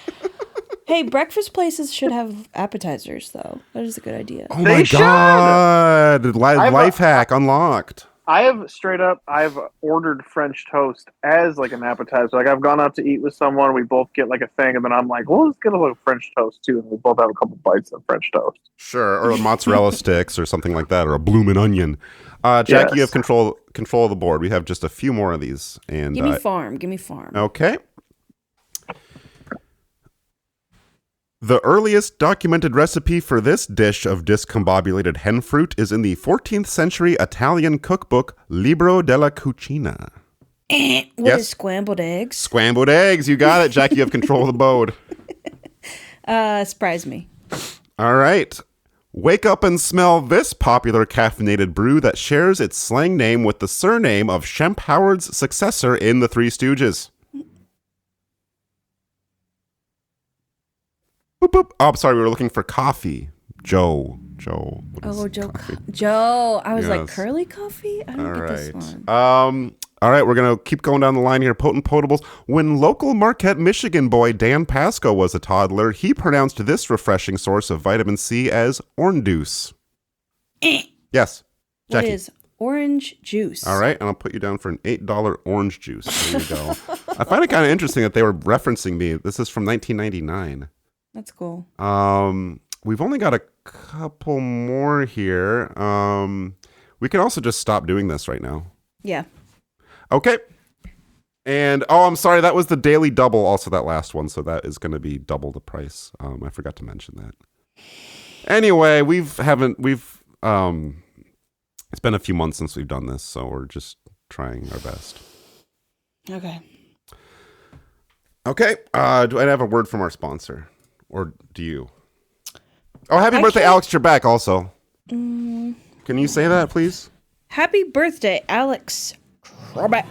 Hey, breakfast places should have appetizers, though. That is a good idea. Oh my God. Life hack unlocked. I've ordered French toast as like an appetizer. Like I've gone out to eat with someone, we both get like a thing, and then I'm like, well, let's get a little French toast too, and we both have a couple bites of French toast. Sure, or mozzarella sticks or something like that, or a bloomin' onion. Jackie, you have control of the board. We have just a few more of these. And Give me farm. Okay. The earliest documented recipe for this dish of discombobulated hen fruit is in the 14th century Italian cookbook Libro della Cucina. What is scrambled eggs? Scrambled eggs, you got it. Jackie, you have control of the board. Surprise me. All right. Wake up and smell this popular caffeinated brew that shares its slang name with the surname of Shemp Howard's successor in The Three Stooges. Boop, boop. Oh, I'm sorry. We were looking for coffee. Joe. Joe. Joe. I was like, curly coffee? I don't get this one. All right. We're going to keep going down the line here. Potent Potables. When local Marquette, Michigan boy Dan Pasco was a toddler, he pronounced this refreshing source of vitamin C as orange. Yes. Jackie. What is orange juice? All right. And I'll put you down for an $8 orange juice. There you go. I find it kind of interesting that they were referencing me. This is from 1999. That's cool. We've only got a couple more here. We can also just stop doing this right now. Yeah. Okay. And, I'm sorry, that was the daily double, also that last one, so that is going to be double the price. I forgot to mention that. Anyway, it's been a few months since we've done this, so we're just trying our best. Okay. Okay, do I have a word from our sponsor? Or do you? Oh, happy birthday, Alex Trebek, also. Can you say that, please? Happy birthday, Alex Trebek.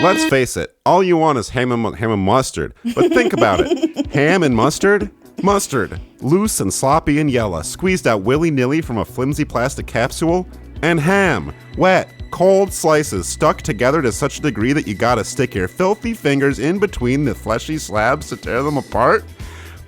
Let's face it, all you want is ham and mustard. But think about it. Ham and mustard? Mustard. Loose and sloppy and yellow, squeezed out willy-nilly from a flimsy plastic capsule. And ham. Wet, cold slices stuck together to such a degree that you gotta stick your filthy fingers in between the fleshy slabs to tear them apart.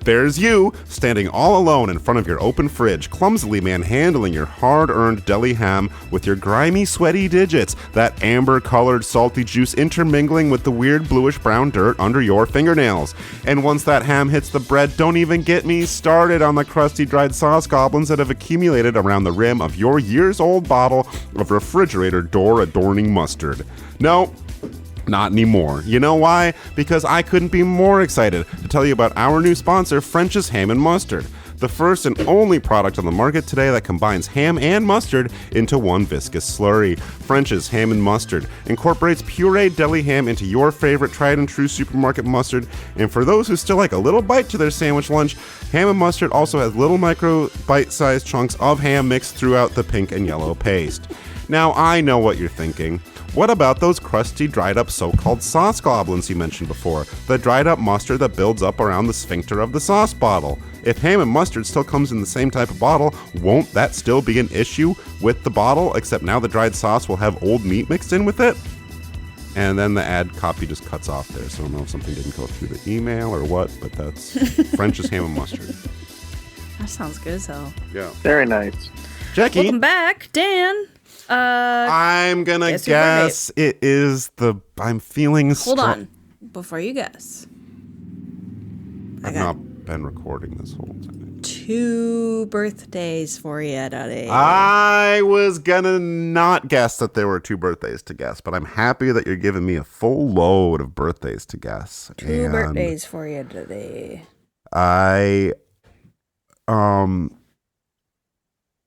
There's you, standing all alone in front of your open fridge, clumsily manhandling your hard-earned deli ham with your grimy, sweaty digits, that amber-colored salty juice intermingling with the weird bluish-brown dirt under your fingernails. And once that ham hits the bread, don't even get me started on the crusty dried sauce goblins that have accumulated around the rim of your years-old bottle of refrigerator door-adorning mustard. No. Not anymore. You know why? Because I couldn't be more excited to tell you about our new sponsor, French's Ham and Mustard, the first and only product on the market today that combines ham and mustard into one viscous slurry. French's Ham and Mustard incorporates pureed deli ham into your favorite tried and true supermarket mustard, and for those who still like a little bite to their sandwich lunch, Ham and Mustard also has little micro bite-sized chunks of ham mixed throughout the pink and yellow paste. Now, I know what you're thinking. What about those crusty, dried-up so-called sauce goblins you mentioned before? The dried-up mustard that builds up around the sphincter of the sauce bottle. If ham and mustard still comes in the same type of bottle, won't that still be an issue with the bottle, except now the dried sauce will have old meat mixed in with it? And then the ad copy just cuts off there, so I don't know if something didn't go through the email or what, but that's French's Ham and Mustard. That sounds good as hell. Yeah. Very nice. Jackie. Welcome back, Dan. I'm gonna guess it is I'm feeling Hold on. Before you guess. I've not been recording this whole time. 2 birthdays for you today. I was gonna not guess that there were 2 birthdays to guess, but I'm happy that you're giving me a full load of birthdays to guess. 2 birthdays for you today.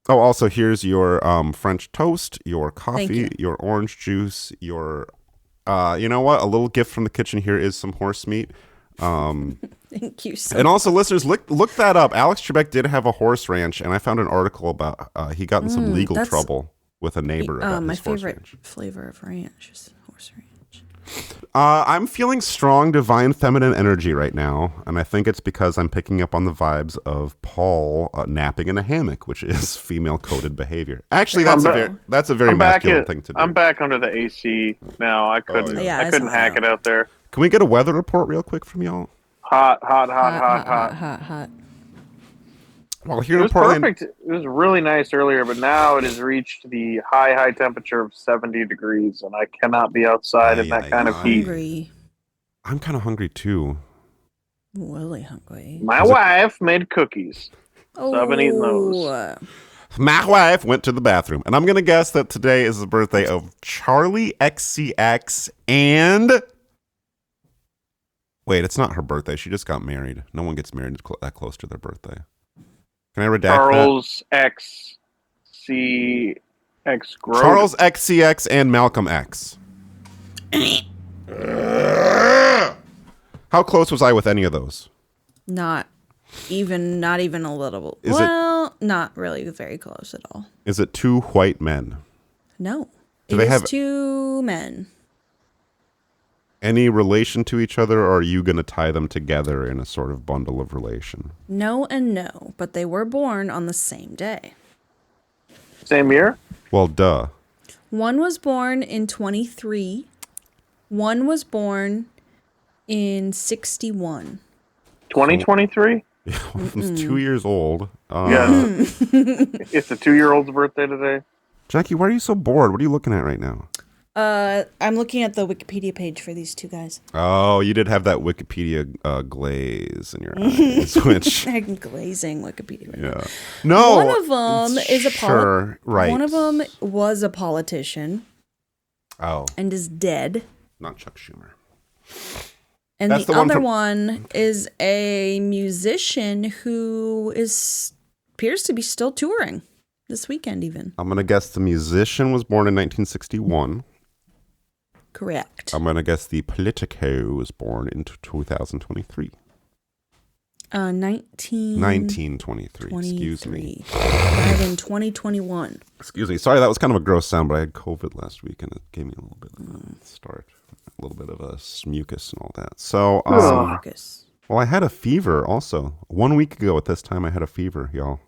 Oh, also, here's your French toast, your coffee, your orange juice, your, you know what? A little gift from the kitchen here is some horse meat. Thank you so much. And also, listeners, look that up. Alex Trebek did have a horse ranch, and I found an article about he got in some legal trouble with a neighbor about his horse ranch. My favorite flavor of ranch is horse ranch. I'm feeling strong divine feminine energy right now, and I think it's because I'm picking up on the vibes of Paul napping in a hammock, which is female-coded behavior. Actually, that's a very masculine thing to do. I'm back under the AC now. I couldn't hack it out there. Can we get a weather report real quick from y'all? Hot. Well, here it in was Portland, perfect. It was really nice earlier, but now it has reached the high temperature of 70 degrees, and I cannot be outside in that kind of heat. I'm kind of hungry too. Really hungry. My wife made cookies, so I've been eating those. My wife went to the bathroom, and I'm going to guess that today is the birthday of Charlie XCX and... Wait, it's not her birthday. She just got married. No one gets married that close to their birthday. Can I redact Charles XCX Grogan. Charles XCX and Malcolm X. How close was I with any of those? Not even a little. Not really very close at all. Is it 2 white men? No. Do they have 2 men. any relation to each other, or are you going to tie them together in a sort of bundle of relation? No and no, but they were born on the same day. Same year? Well, duh. One was born in 23. One was born in 61. 2023? It's 2 years old. Yeah. It's a 2-year-old's birthday today. Jackie, why are you so bored? What are you looking at right now? I'm looking at the Wikipedia page for these two guys. Oh, you did have that Wikipedia glaze in your eyes, which... I'm glazing Wikipedia right now. No. One of them is a right. One of them was a politician. Oh. And is dead. Not Chuck Schumer. And That's the the one other from- one is a musician who appears to be still touring this weekend even. I'm going to guess the musician was born in 1961. Correct. I'm going to guess the Politico was born in 2023. 1923. Excuse me. Died in 2021. Excuse me. Sorry, that was kind of a gross sound, but I had COVID last week, and it gave me a little bit of a start. A little bit of a mucus and all that. So, Mucus. well, I had a fever also. 1 week ago at this time, I had a fever, y'all.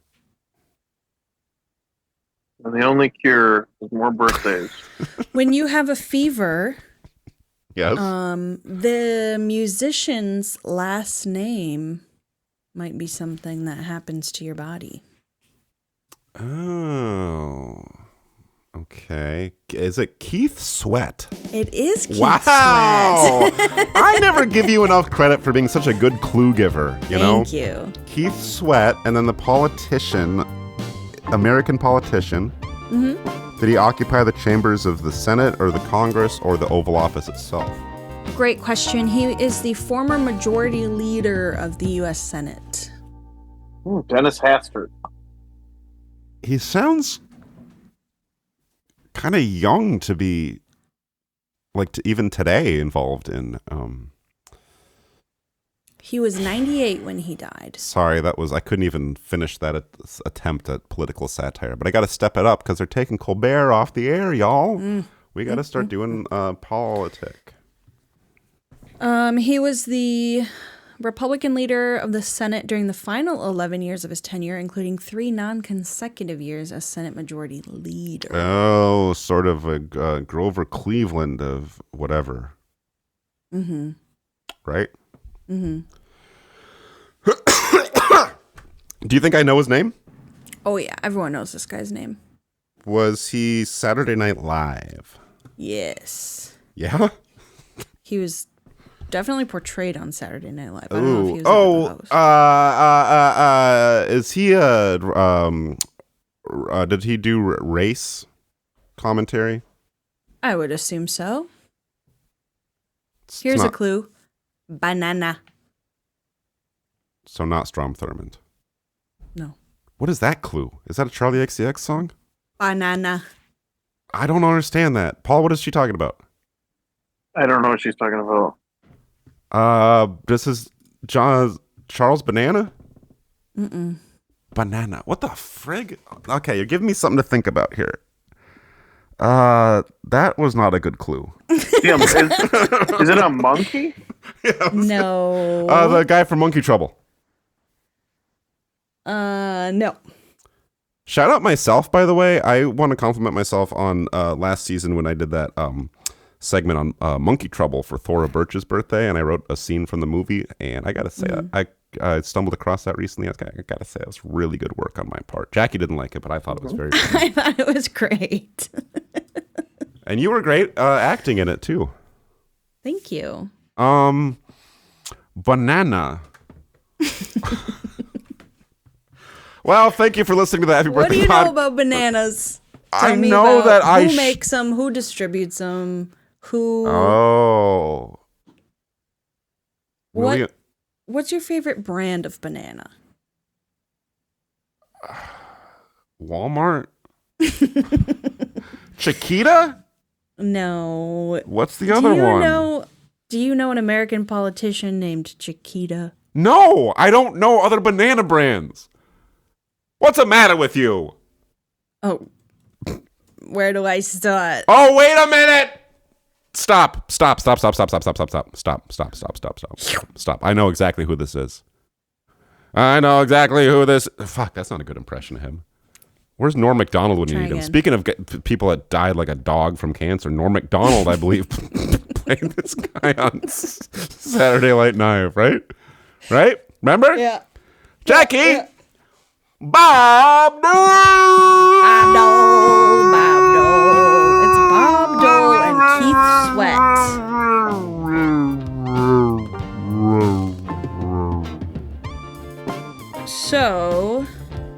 And the only cure is more birthdays. When you have a fever, Yes. the musician's last name might be something that happens to your body. Oh. Okay. Is it Keith Sweat? It is Keith Wow. Sweat. I never give you enough credit for being such a good clue giver, you know? Thank you. Keith Sweat, and then the politician, American politician. Mm-hmm. Did he occupy the chambers of the Senate or the Congress or the Oval Office itself? Great question. He is the former majority leader of the U.S. Senate. Ooh, Dennis Hastert. He sounds kind of young to be, like, even today involved in... He was 98 when he died. Sorry, I couldn't even finish that attempt at political satire, but I got to step it up because they're taking Colbert off the air, y'all. We got to start doing politic. He was the Republican leader of the Senate during the final 11 years of his tenure, including 3 non-consecutive years as Senate Majority Leader. Oh, sort of a Grover Cleveland of whatever. Mm-hmm. Right? Mm-hmm. Do you think I know his name? Oh, yeah. Everyone knows this guy's name. Was he Saturday Night Live? Yes. Yeah? He was definitely portrayed on Saturday Night Live. I don't know if he was ever the host. Is he did he do race commentary? I would assume so. It's Here's a not- clue. Banana. So not Strom Thurmond. No. What is that clue? Is that a Charlie XCX song? Banana. I don't understand that. Paul, what is she talking about? I don't know what she's talking about. This is Charles Banana? Mm-mm. Banana. What the frig? Okay, you're giving me something to think about here. That was not a good clue. Yeah, is it a monkey? No. The guy from Monkey Trouble. No. Shout out myself, by the way. I want to compliment myself on last season when I did that segment on Monkey Trouble for Thora Birch's birthday, and I wrote a scene from the movie, and I gotta say, I stumbled across that recently. I gotta say, it was really good work on my part. Jackie didn't like it, but I thought it was very good. I thought it was great. And you were great acting in it, too. Thank you. Banana. Well, thank you for listening to the Happy What do Birthday you know Pod. about bananas? I Tell me know about that who makes them, who distributes them, who. Oh. What? What's your favorite brand of banana? Walmart? Chiquita? No. What's the other one? Do you know an American politician named Chiquita? No, I don't know other banana brands. What's the matter with you? Oh, where do I start? Oh, wait a minute. Stop. I know exactly who this is. Fuck, that's not a good impression of him. Where's Norm Macdonald when you need him? Speaking of people that died like a dog from cancer, Norm Macdonald, I believe, played this guy on Saturday Night Live, right? Right? Remember? Yeah. Jackie! Yeah. Bob Dole! Bob Dole. It's Bob Dole and Keith Sweat. So,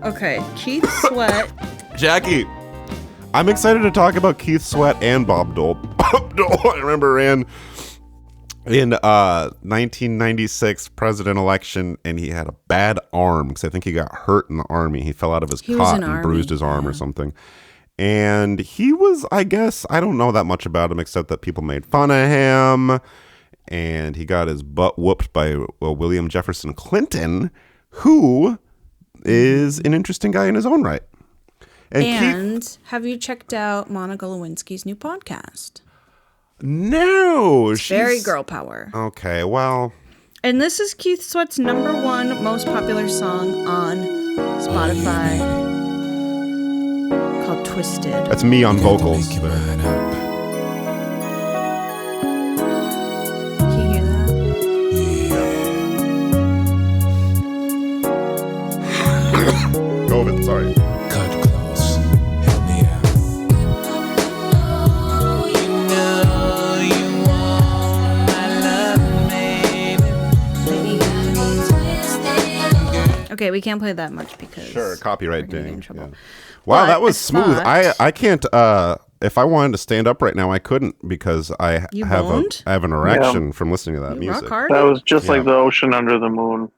okay, Keith Sweat. Jackie, I'm excited to talk about Keith Sweat and Bob Dole. Bob Dole, I remember, ran in 1996 president election, and he had a bad arm because I think he got hurt in the army. He fell out of his cot and bruised his arm or something. And he was, I guess, I don't know that much about him except that people made fun of him. And he got his butt whooped by William Jefferson Clinton, who is an interesting guy in his own right. And Keith, have you checked out Monica Lewinsky's new podcast? No, she's very girl power. Okay, well. And this is Keith Sweat's #1 most popular song on Spotify called Twisted. That's me on vocals. Can you hear that? COVID, sorry. Okay, we can't play that much because copyright ding. Yeah. Wow, that was smooth. I can't. If I wanted to stand up right now, I couldn't because I have an erection from listening to that music. That was just like the ocean under the moon.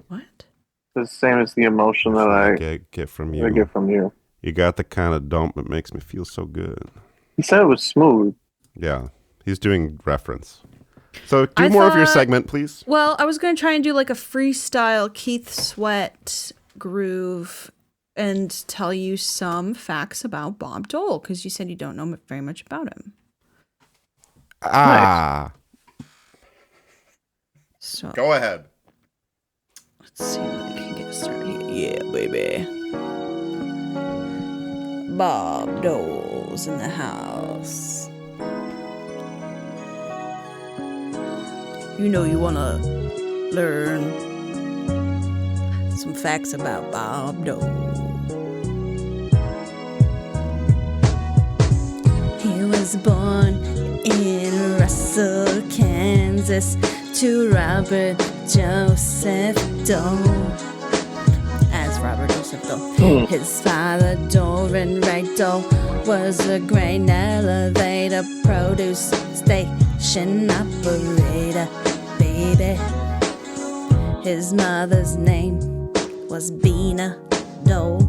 What? It's the same as the emotion that I get from you. I get from you. You got the kind of dump that makes me feel so good. He said it was smooth. Yeah, he's doing reference. So do more of your segment, please. Well, I was going to try and do like a freestyle Keith Sweat groove and tell you some facts about Bob Dole because you said you don't know very much about him. Nice. So go ahead. Let's see what I can get started here. Yeah, baby. Bob Dole's in the house. You know you want to learn some facts about Bob Dole. He was born in Russell, Kansas, to Robert Joseph Dole. As Robert Joseph Dole. His father, Doran Ray Dole, was a grain elevator produce station operator, baby. His mother's name was Bina Dole.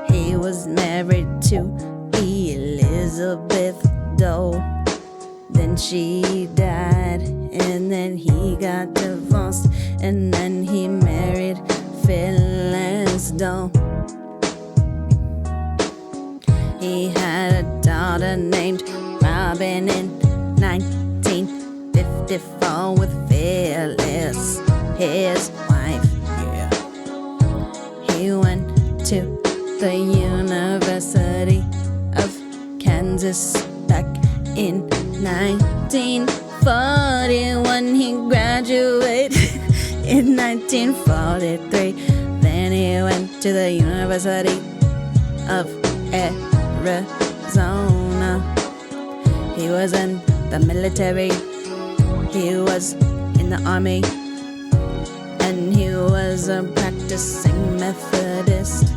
He was married to Elizabeth Dole. Then she died, and then he got divorced, and then he married Phyllis Dole. He had a daughter named Robin in 1954 with Phyllis, his wife. Yeah. He went to the University of Kansas back in 1941. He graduated in 1943. Then he went to the University of Arizona. He was in the military. He was in the army. And he was a practicing Methodist.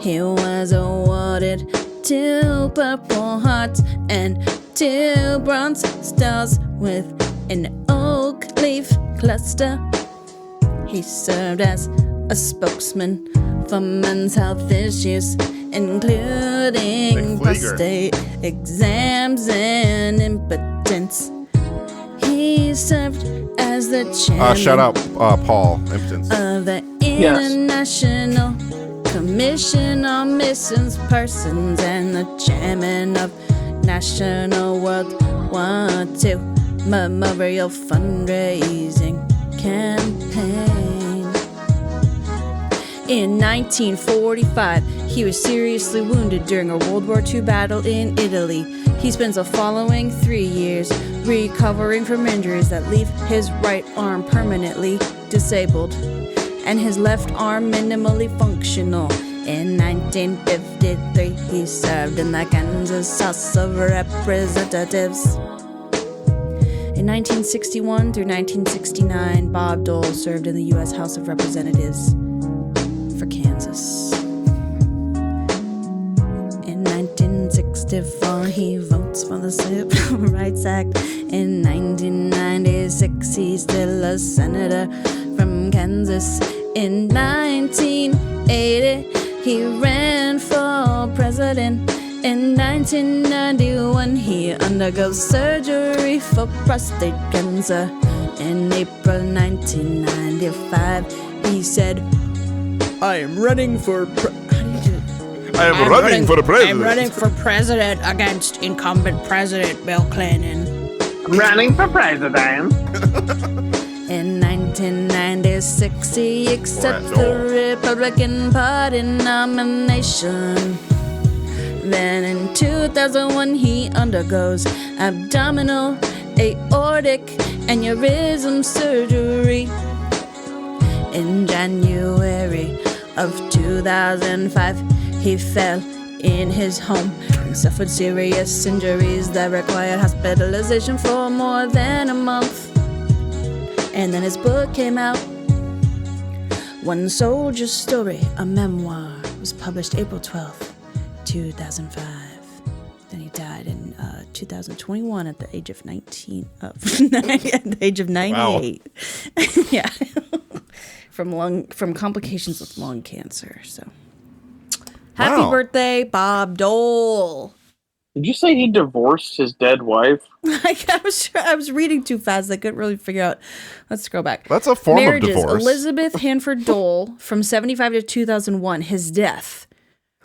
He was awarded 2 Purple Hearts and 2 Bronze Stars with an oak leaf cluster. He served as a spokesman for men's health issues, including prostate exams and impotence. He served as the chairman shut up, Paul. Impotence. of the International Commission on Missing Persons, and the chairman of National World War II Memorial Fundraising Campaign. In 1945, he was seriously wounded during a World War II battle in Italy. He spends the following 3 years recovering from injuries that leave his right arm permanently disabled and his left arm minimally functional. In 1953, he served in the Kansas House of Representatives. In 1961 through 1969, Bob Dole served in the U.S. House of Representatives for Kansas. In 1964, he votes for the Civil Rights Act. In 1996, he's still a senator from Kansas. In 1980, he ran for president. In 1991, he undergoes surgery for prostate cancer. In April 1995, he said, I am running for I'm running for the president. I'm running for president against incumbent President Bill Clinton. Running for president. In 1996, he accepts the Republican Party nomination. Then in 2001, he undergoes abdominal aortic aneurysm surgery. In January of 2005, he fell in his home and suffered serious injuries that required hospitalization for more than a month. And then his book came out. One Soldier's Story, a memoir, was published April 12th, 2005. Then he died in 2021 at the age of 98. Wow. Yeah. from complications with lung cancer. So happy birthday, Bob Dole. Did you say he divorced his dead wife? I was reading too fast. I couldn't really figure out. Let's scroll back. That's a form of divorce. Elizabeth Hanford Dole from 1975 to 2001. His death.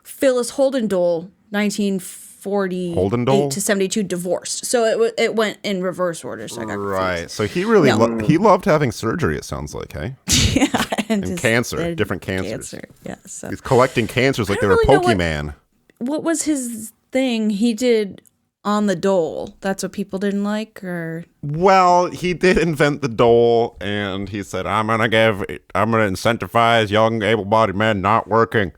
Phyllis Holden Dole, 1948 to 1972, divorced. So it went in reverse order. So I got right. So he really he loved having surgery. It sounds like, hey. Yeah, and cancer, different cancers. Yeah. So he's collecting cancers like they were Pokemon. What was his thing he did on the dole? That's what people didn't like, or? Well, he did invent the dole, and he said, I'm gonna incentivize young able-bodied men not working.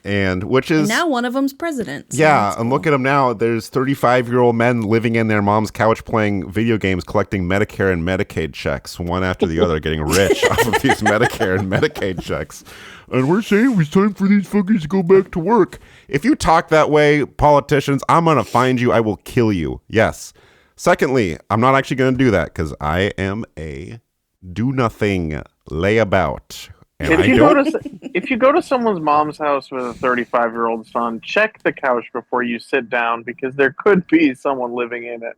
And which is now one of them's president. So yeah, and look at him now. There's 35-year-old men living in their mom's couch playing video games, collecting Medicare and Medicaid checks, one after the other, getting rich off of these Medicare and Medicaid checks. And we're saying it's time for these fuckers to go back to work. If you talk that way, politicians, I'm going to find you. I will kill you. Yes. Secondly, I'm not actually going to do that because I am a do-nothing layabout. If you go to someone's mom's house with a 35-year-old son, check the couch before you sit down because there could be someone living in it.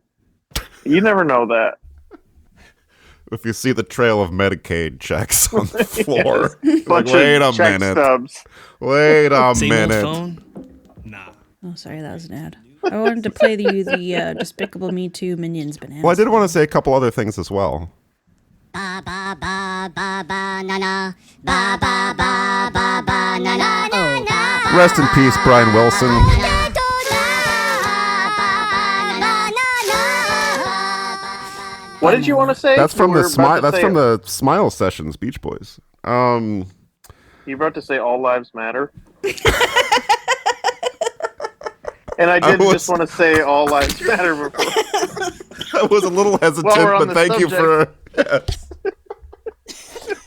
You never know that. If you see the trail of Medicaid checks on the floor, yes. Like, wait a minute. Stubs. Wait a minute. Phone? Nah. Oh, sorry, that was an ad. I wanted to play the Despicable Me 2 Minions Bananas. Well, I did want to say a couple other things as well. Ba ba ba ba ba na na ba ba ba ba ba na na na. Rest in peace, Brian Wilson. What did you want to say? That's from the Smile. That's from the Smile Sessions, Beach Boys. You were about to say all lives matter. And I did just want to say all lives matter before. I was a little hesitant, but thank you for. Yes.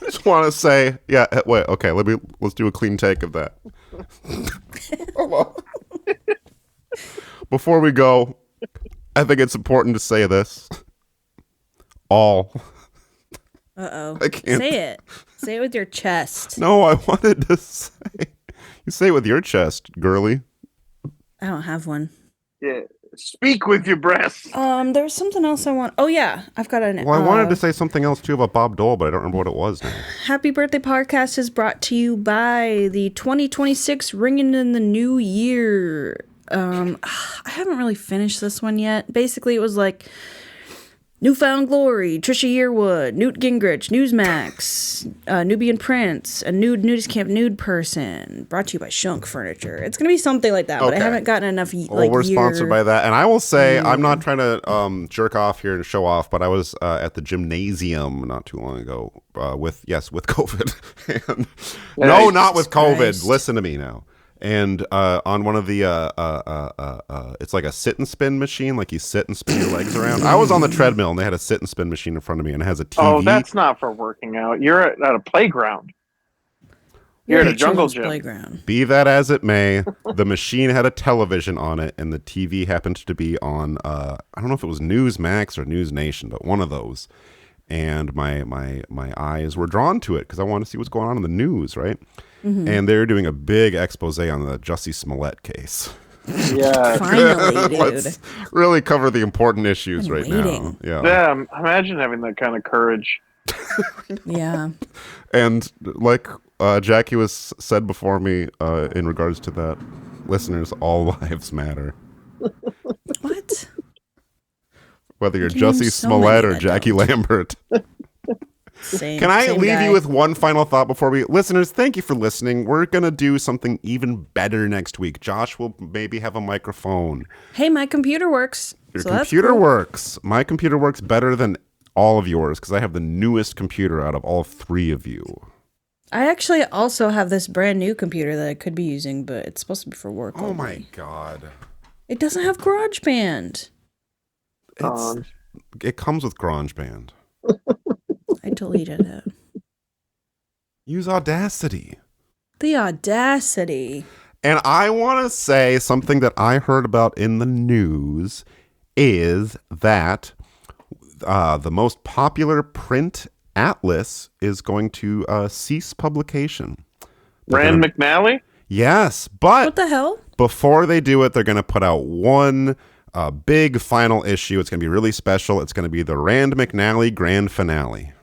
Just want to say, yeah. Wait, okay. Let's do a clean take of that. Before we go, I think it's important to say this. All. I can't say it. Say it with your chest. No, I wanted to say. You say it with your chest, girly. I don't have one. Yeah. Speak with your breasts. There was something else I want. Oh yeah, I've got an. Well, I wanted to say something else too about Bob Dole, but I don't remember what it was now. Happy Birthday Podcast is brought to you by the 2026 Ringing in the New Year. I haven't really finished this one yet. Basically, it was like Newfound Glory, Trisha Yearwood, Newt Gingrich, Newsmax, Nubian Prince, a nudist camp nude person. Brought to you by Shunk Furniture. It's gonna be something like that, but I haven't gotten enough. We're sponsored by that, and I will say I'm not trying to jerk off here and show off, but I was at the gymnasium not too long ago with COVID. And, no, not with COVID. Christ. Listen to me now. And on one of the it's like a sit and spin machine, like you sit and spin your legs around. I was on the treadmill and they had a sit and spin machine in front of me, and it has a TV. Oh, that's not for working out. You're at a playground. You're at a jungle gym. Playground. Be that as it may, the machine had a television on it, and the TV happened to be on I don't know if it was Newsmax or News Nation, but one of those. And my eyes were drawn to it because I wanted to see what's going on in the news, right? Mm-hmm. And they're doing a big expose on the Jussie Smollett case. Yeah, finally, dude. Let's really cover the important issues right now. Yeah, imagine having that kind of courage. Yeah. And like Jackie said before me in regards to that, listeners, all lives matter. What? Whether you're Jussie Smollett or Jackie Lambert. Can I leave you with one final thought before listeners, thank you for listening. We're going to do something even better next week. Josh will maybe have a microphone. Hey, my computer works. Your computer works. My computer works better than all of yours because I have the newest computer out of all three of you. I actually also have this brand new computer that I could be using, but it's supposed to be for work. Oh my God. It doesn't have GarageBand. It comes with GarageBand. I deleted it. Use Audacity. The audacity. And I want to say something that I heard about in the news is that the most popular print atlas is going to cease publication. Rand McNally? Yes, but what the hell? Before they do it, they're going to put out one big final issue. It's going to be really special. It's going to be the Rand McNally grand finale.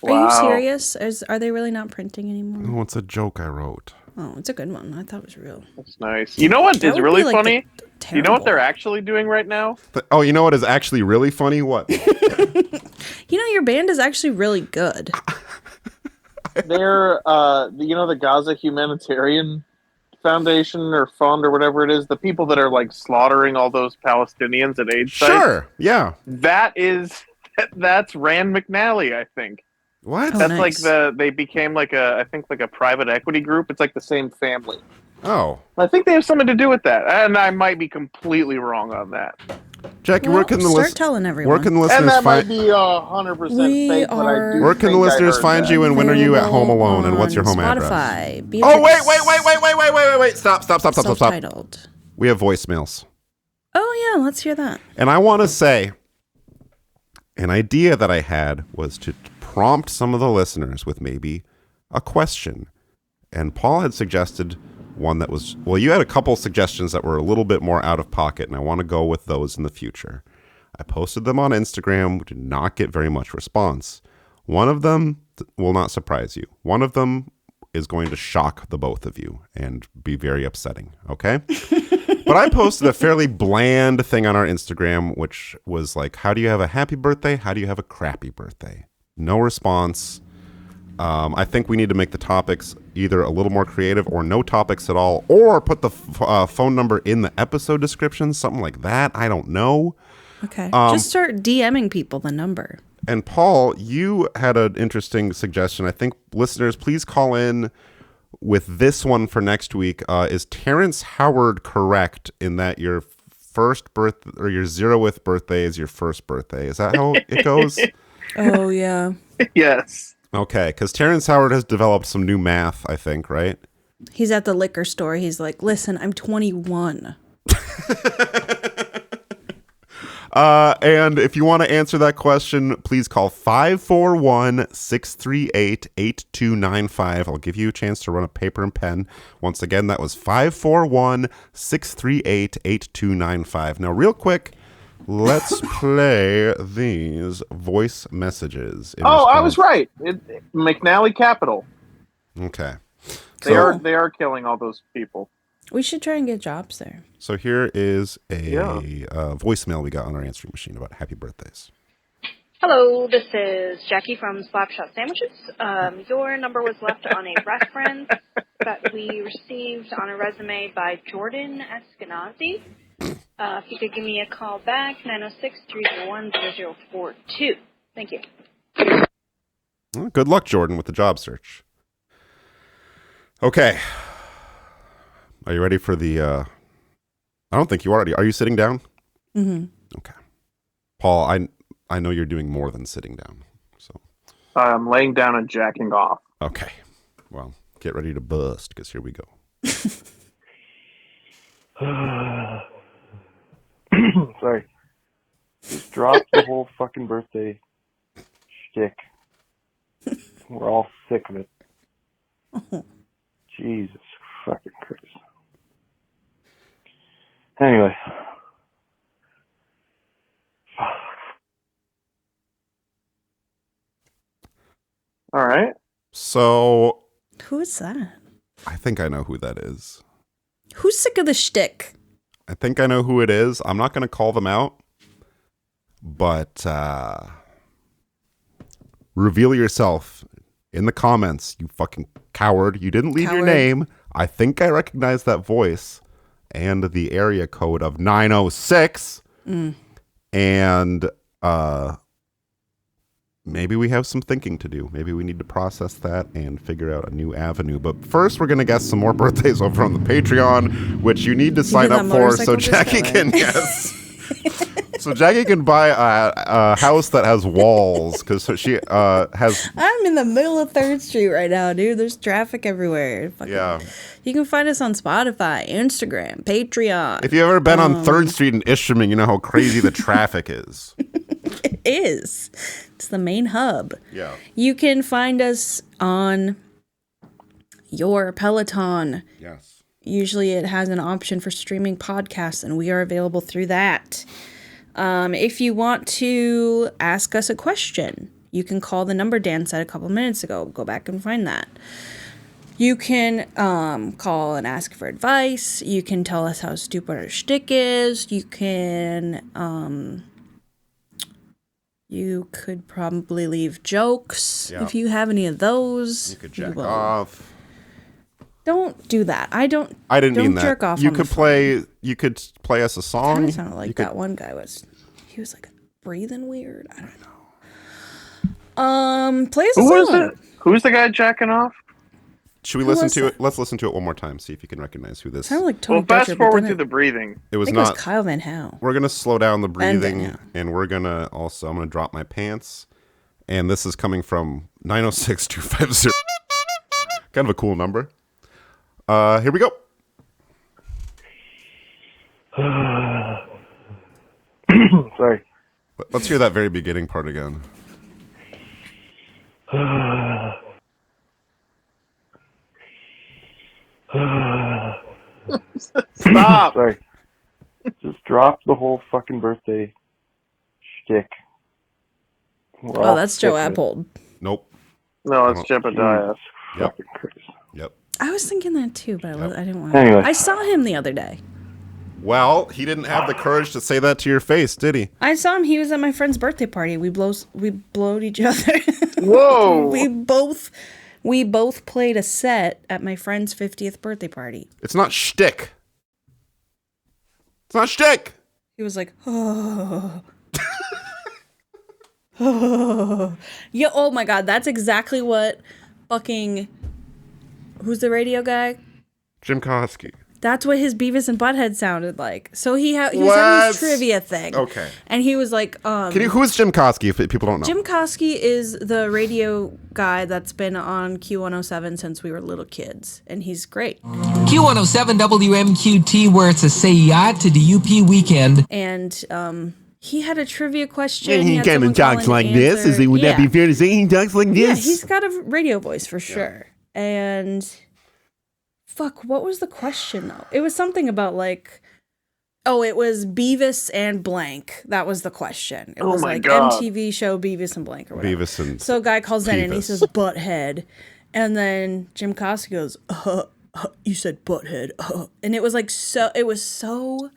Wow. Are you serious? Are they really not printing anymore? Oh, it's a joke I wrote. Oh, it's a good one. I thought it was real. That's nice. You know what is really funny? You know what they're actually doing right now? Oh, you know what is actually really funny? What? You know, your band is actually really good. They're, the Gaza Humanitarian Foundation or Fund or whatever it is, the people that are like slaughtering all those Palestinians at aid sites. Sure, yeah. That's Rand McNally, I think. What? That's nice. They became like a private equity group. It's like the same family. Oh. I think they have something to do with that. And I might be completely wrong on that. Jackie, where can the listeners telling everyone? Where can the listeners and that find? might be 100% fake, but I do. Where can the listeners find you, and when are you at home alone, and what's your home address? Oh, wait! Stop! Self-titled. We have voicemails. Oh yeah, let's hear that. And I want to say, an idea that I had was to prompt some of the listeners with maybe a question, and Paul had suggested one that was, well, you had a couple suggestions that were a little bit more out of pocket, and I want to go with those in the future. I posted them on Instagram. We did not get very much response. One of them will not surprise you. One of them is going to shock the both of you and be very upsetting, okay? But I posted a fairly bland thing on our Instagram, which was like, how do you have a happy birthday? How do you have a crappy birthday? No response. I think we need to make the topics either a little more creative or no topics at all, or put the phone number in the episode description, something like that. I don't know. Okay. Just start DMing people the number. And Paul, you had an interesting suggestion. I think listeners, please call in with this one for next week. Is Terrence Howard correct in that your first birth or your 0th birthday is your first birthday? Is that how it goes? Oh, yeah. Yes. Okay, because Terrence Howard has developed some new math, I think, right? He's at the liquor store. He's like, listen, I'm 21. And if you want to answer that question, please call 541-638-8295. I'll give you a chance to run a paper and pen. Once again, that was 541-638-8295. Now, real quick, let's play these voice messages. I was right. McNally Capital. Okay. They are killing all those people. We should try and get jobs there. So here is a voicemail we got on our answering machine about happy birthdays. Hello, this is Jackie from Slapshot Sandwiches. Your number was left on a reference that we received on a resume by Jordan Eskenazi. If you could give me a call back, 906-301-0042. Thank you. Well, good luck, Jordan, with the job search. Okay. Are you ready for the... I don't think you are. Are you sitting down? Mm-hmm. Okay. Paul, I know you're doing more than sitting down. So I'm laying down and jacking off. Okay. Well, get ready to bust, because here we go. Sorry. Just drop the whole fucking birthday shtick. We're all sick of it. Jesus fucking Christ. Anyway. All right. So... Who is that? I think I know who that is. Who's sick of the shtick? I think I know who it is. I'm not going to call them out. But reveal yourself in the comments, you fucking coward. You didn't leave your name. I think I recognize that voice and the area code of 906. And maybe we have some thinking to do. Maybe we need to process that and figure out a new avenue. But first, we're going to guess some more birthdays over on the Patreon, which you need to sign up for so Jackie can, so Jackie can buy a house that has walls, because she has... I'm in the middle of 3rd Street right now, dude. There's traffic everywhere. Yeah. You can find us on Spotify, Instagram, Patreon. If you've ever been on 3rd Street in Ishpeming, you know how crazy the traffic is. It is. It's the main hub. Yeah. You can find us on your Peloton. Yes. Usually it has an option for streaming podcasts, and we are available through that. If you want to ask us a question, you can call the number Dan said a couple minutes ago. Go back and find that. You can call and ask for advice. You can tell us how stupid our shtick is. You can... you could probably leave jokes if you have any of those. You could jack off. Don't do that. I didn't mean that. Jerk off. You could play us a song. Kind of sounded like that one guy was. He was like breathing weird. I don't know. Play us a song. Who's the guy jacking off? Should we listen to it? Let's listen to it one more time. See if you can recognize who this. Sounded like Tony fast Dutcher, forward to the breathing. It was I think not. It was Kyle Van Howe. We're gonna slow down the breathing, and we're gonna also. I'm gonna drop my pants, and this is coming from 906-250. Kind of a cool number. Here we go. Sorry. Let's hear that very beginning part again. Stop. Sorry. Just drop the whole fucking birthday shtick. Oh, that's Joe Appold. Nope. No, it's Jebediah. Yep. I was thinking that too, but I didn't want Anyway. to. I saw him the other day. Well, he didn't have the courage to say that to your face, did he? I saw him. He was at my friend's birthday party. We blowed each other. Whoa. We both played a set at my friend's 50th birthday party. It's not shtick. It's not shtick. He was like, oh. Oh. Yeah, oh my God. That's exactly what fucking... Who's the radio guy? Jim Kosky. That's what his Beavis and Butthead sounded like. So he was having this trivia thing. Okay. And he was like, who's Jim Kosky if people don't know? Jim Kosky is the radio guy that's been on Q107 since we were little kids. And he's great. Q107 WMQT, where it's a say yacht to the UP weekend. And he had a trivia question. He had kind of someone call talks in like to this. answer. Would that be fair to say he talks like Yeah, this? he's got a radio voice for sure. And fuck, what was the question though? It was something about like, oh, it was Beavis and blank. That was the question. It was like God. MTV show Beavis and blank or whatever. Beavis and So a guy calls in and he Beavis. says butthead. And then Jim Costa goes, you said butthead. And it was like it was so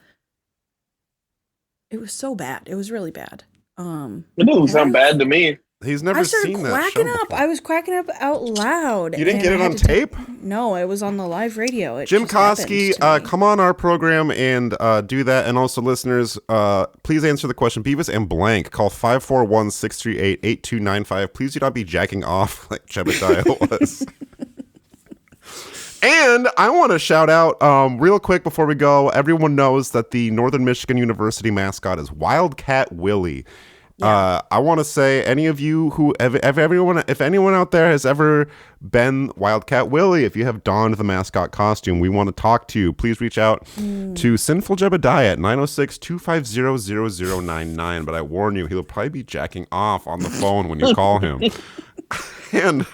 bad. It was really bad. It doesn't sound bad to me. He's never I started seen that cracking show up. before. I was cracking up out loud. You didn't and get I it had on to tape? No, it was on the live radio. It Jim just happened Koski, to me. come on our program and do that. And also, listeners, please answer the question. Beavis and blank. Call 541-638-8295. Please do not be jacking off like Jebediah was. And I want to shout out real quick before we go. Everyone knows that the Northern Michigan University mascot is Wildcat Willie. I want to say, any of you who, if anyone out there has ever been Wildcat Willie, if you have donned the mascot costume, we want to talk to you. Please reach out to Sinful Jebediah at 906-250-0099. But I warn you, he'll probably be jacking off on the phone when you call him. And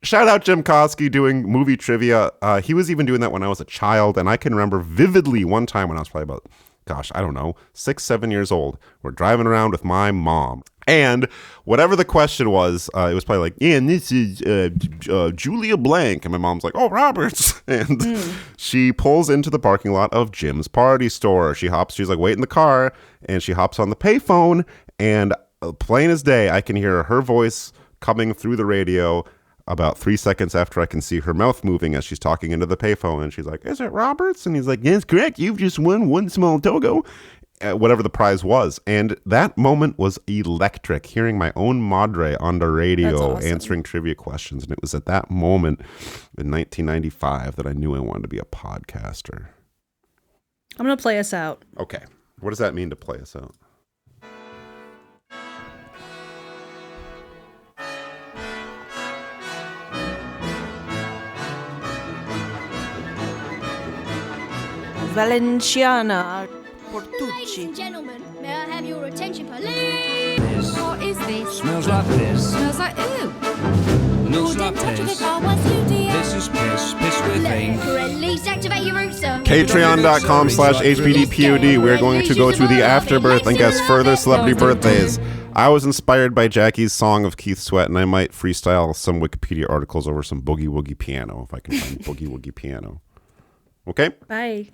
shout out Jim Koski doing movie trivia. He was even doing that when I was a child, and I can remember vividly one time when I was probably about, I don't know, 6-7 years old. We're driving around with my mom. And whatever the question was, it was probably like, yeah, and this is Julia Blank. And my mom's like, oh, Roberts. And she pulls into the parking lot of Jim's Party Store. She's like, wait in the car. And she hops on the payphone. And plain as day, I can hear her voice coming through the radio about 3 seconds after I can see her mouth moving as she's talking into the payphone. And she's like, is it Roberts? And he's like, yes, correct. You've just won one small Togo. Whatever the prize was. And that moment was electric, hearing my own madre on the radio answering trivia questions. And it was at that moment in 1995 that I knew I wanted to be a podcaster. I'm going to play us out. Okay. What does that mean to play us out? Valenciana Ladies Portucci. and gentlemen, may I have your attention, please? What is this? Smells like this. Smells like ooh. Looks Oh, like don't touch it, piss. car, what's you, dear? This is piss. Piss with ink. Release, activate your root, sir. Patreon.com/HBDPOD. We're going to go to the afterbirth and guess further celebrity birthdays. I was inspired by Jackie's song of Keith Sweat, and I might freestyle some Wikipedia articles over some Boogie Woogie Piano if I can find Boogie Woogie Piano. Okay? Bye.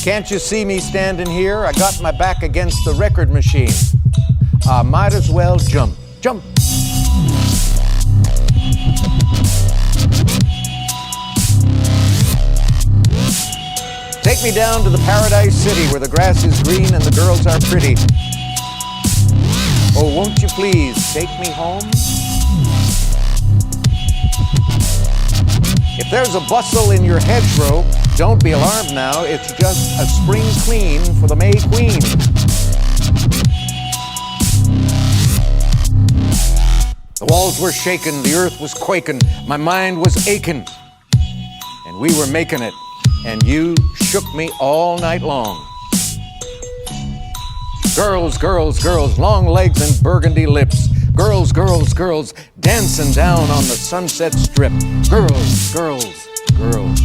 Can't you see me standing here? I got my back against the record machine. I might as well jump. Jump! Take me down to the Paradise City where the grass is green and the girls are pretty. Oh, won't you please take me home? If there's a bustle in your hedgerow, don't be alarmed now. It's just a spring clean for the May Queen. The walls were shaking, the earth was quaking, my mind was aching. And we were making it, and you shook me all night long. Girls, girls, girls, long legs and burgundy lips. Girls, girls, girls, dancing down on the Sunset Strip. Girls, girls, girls.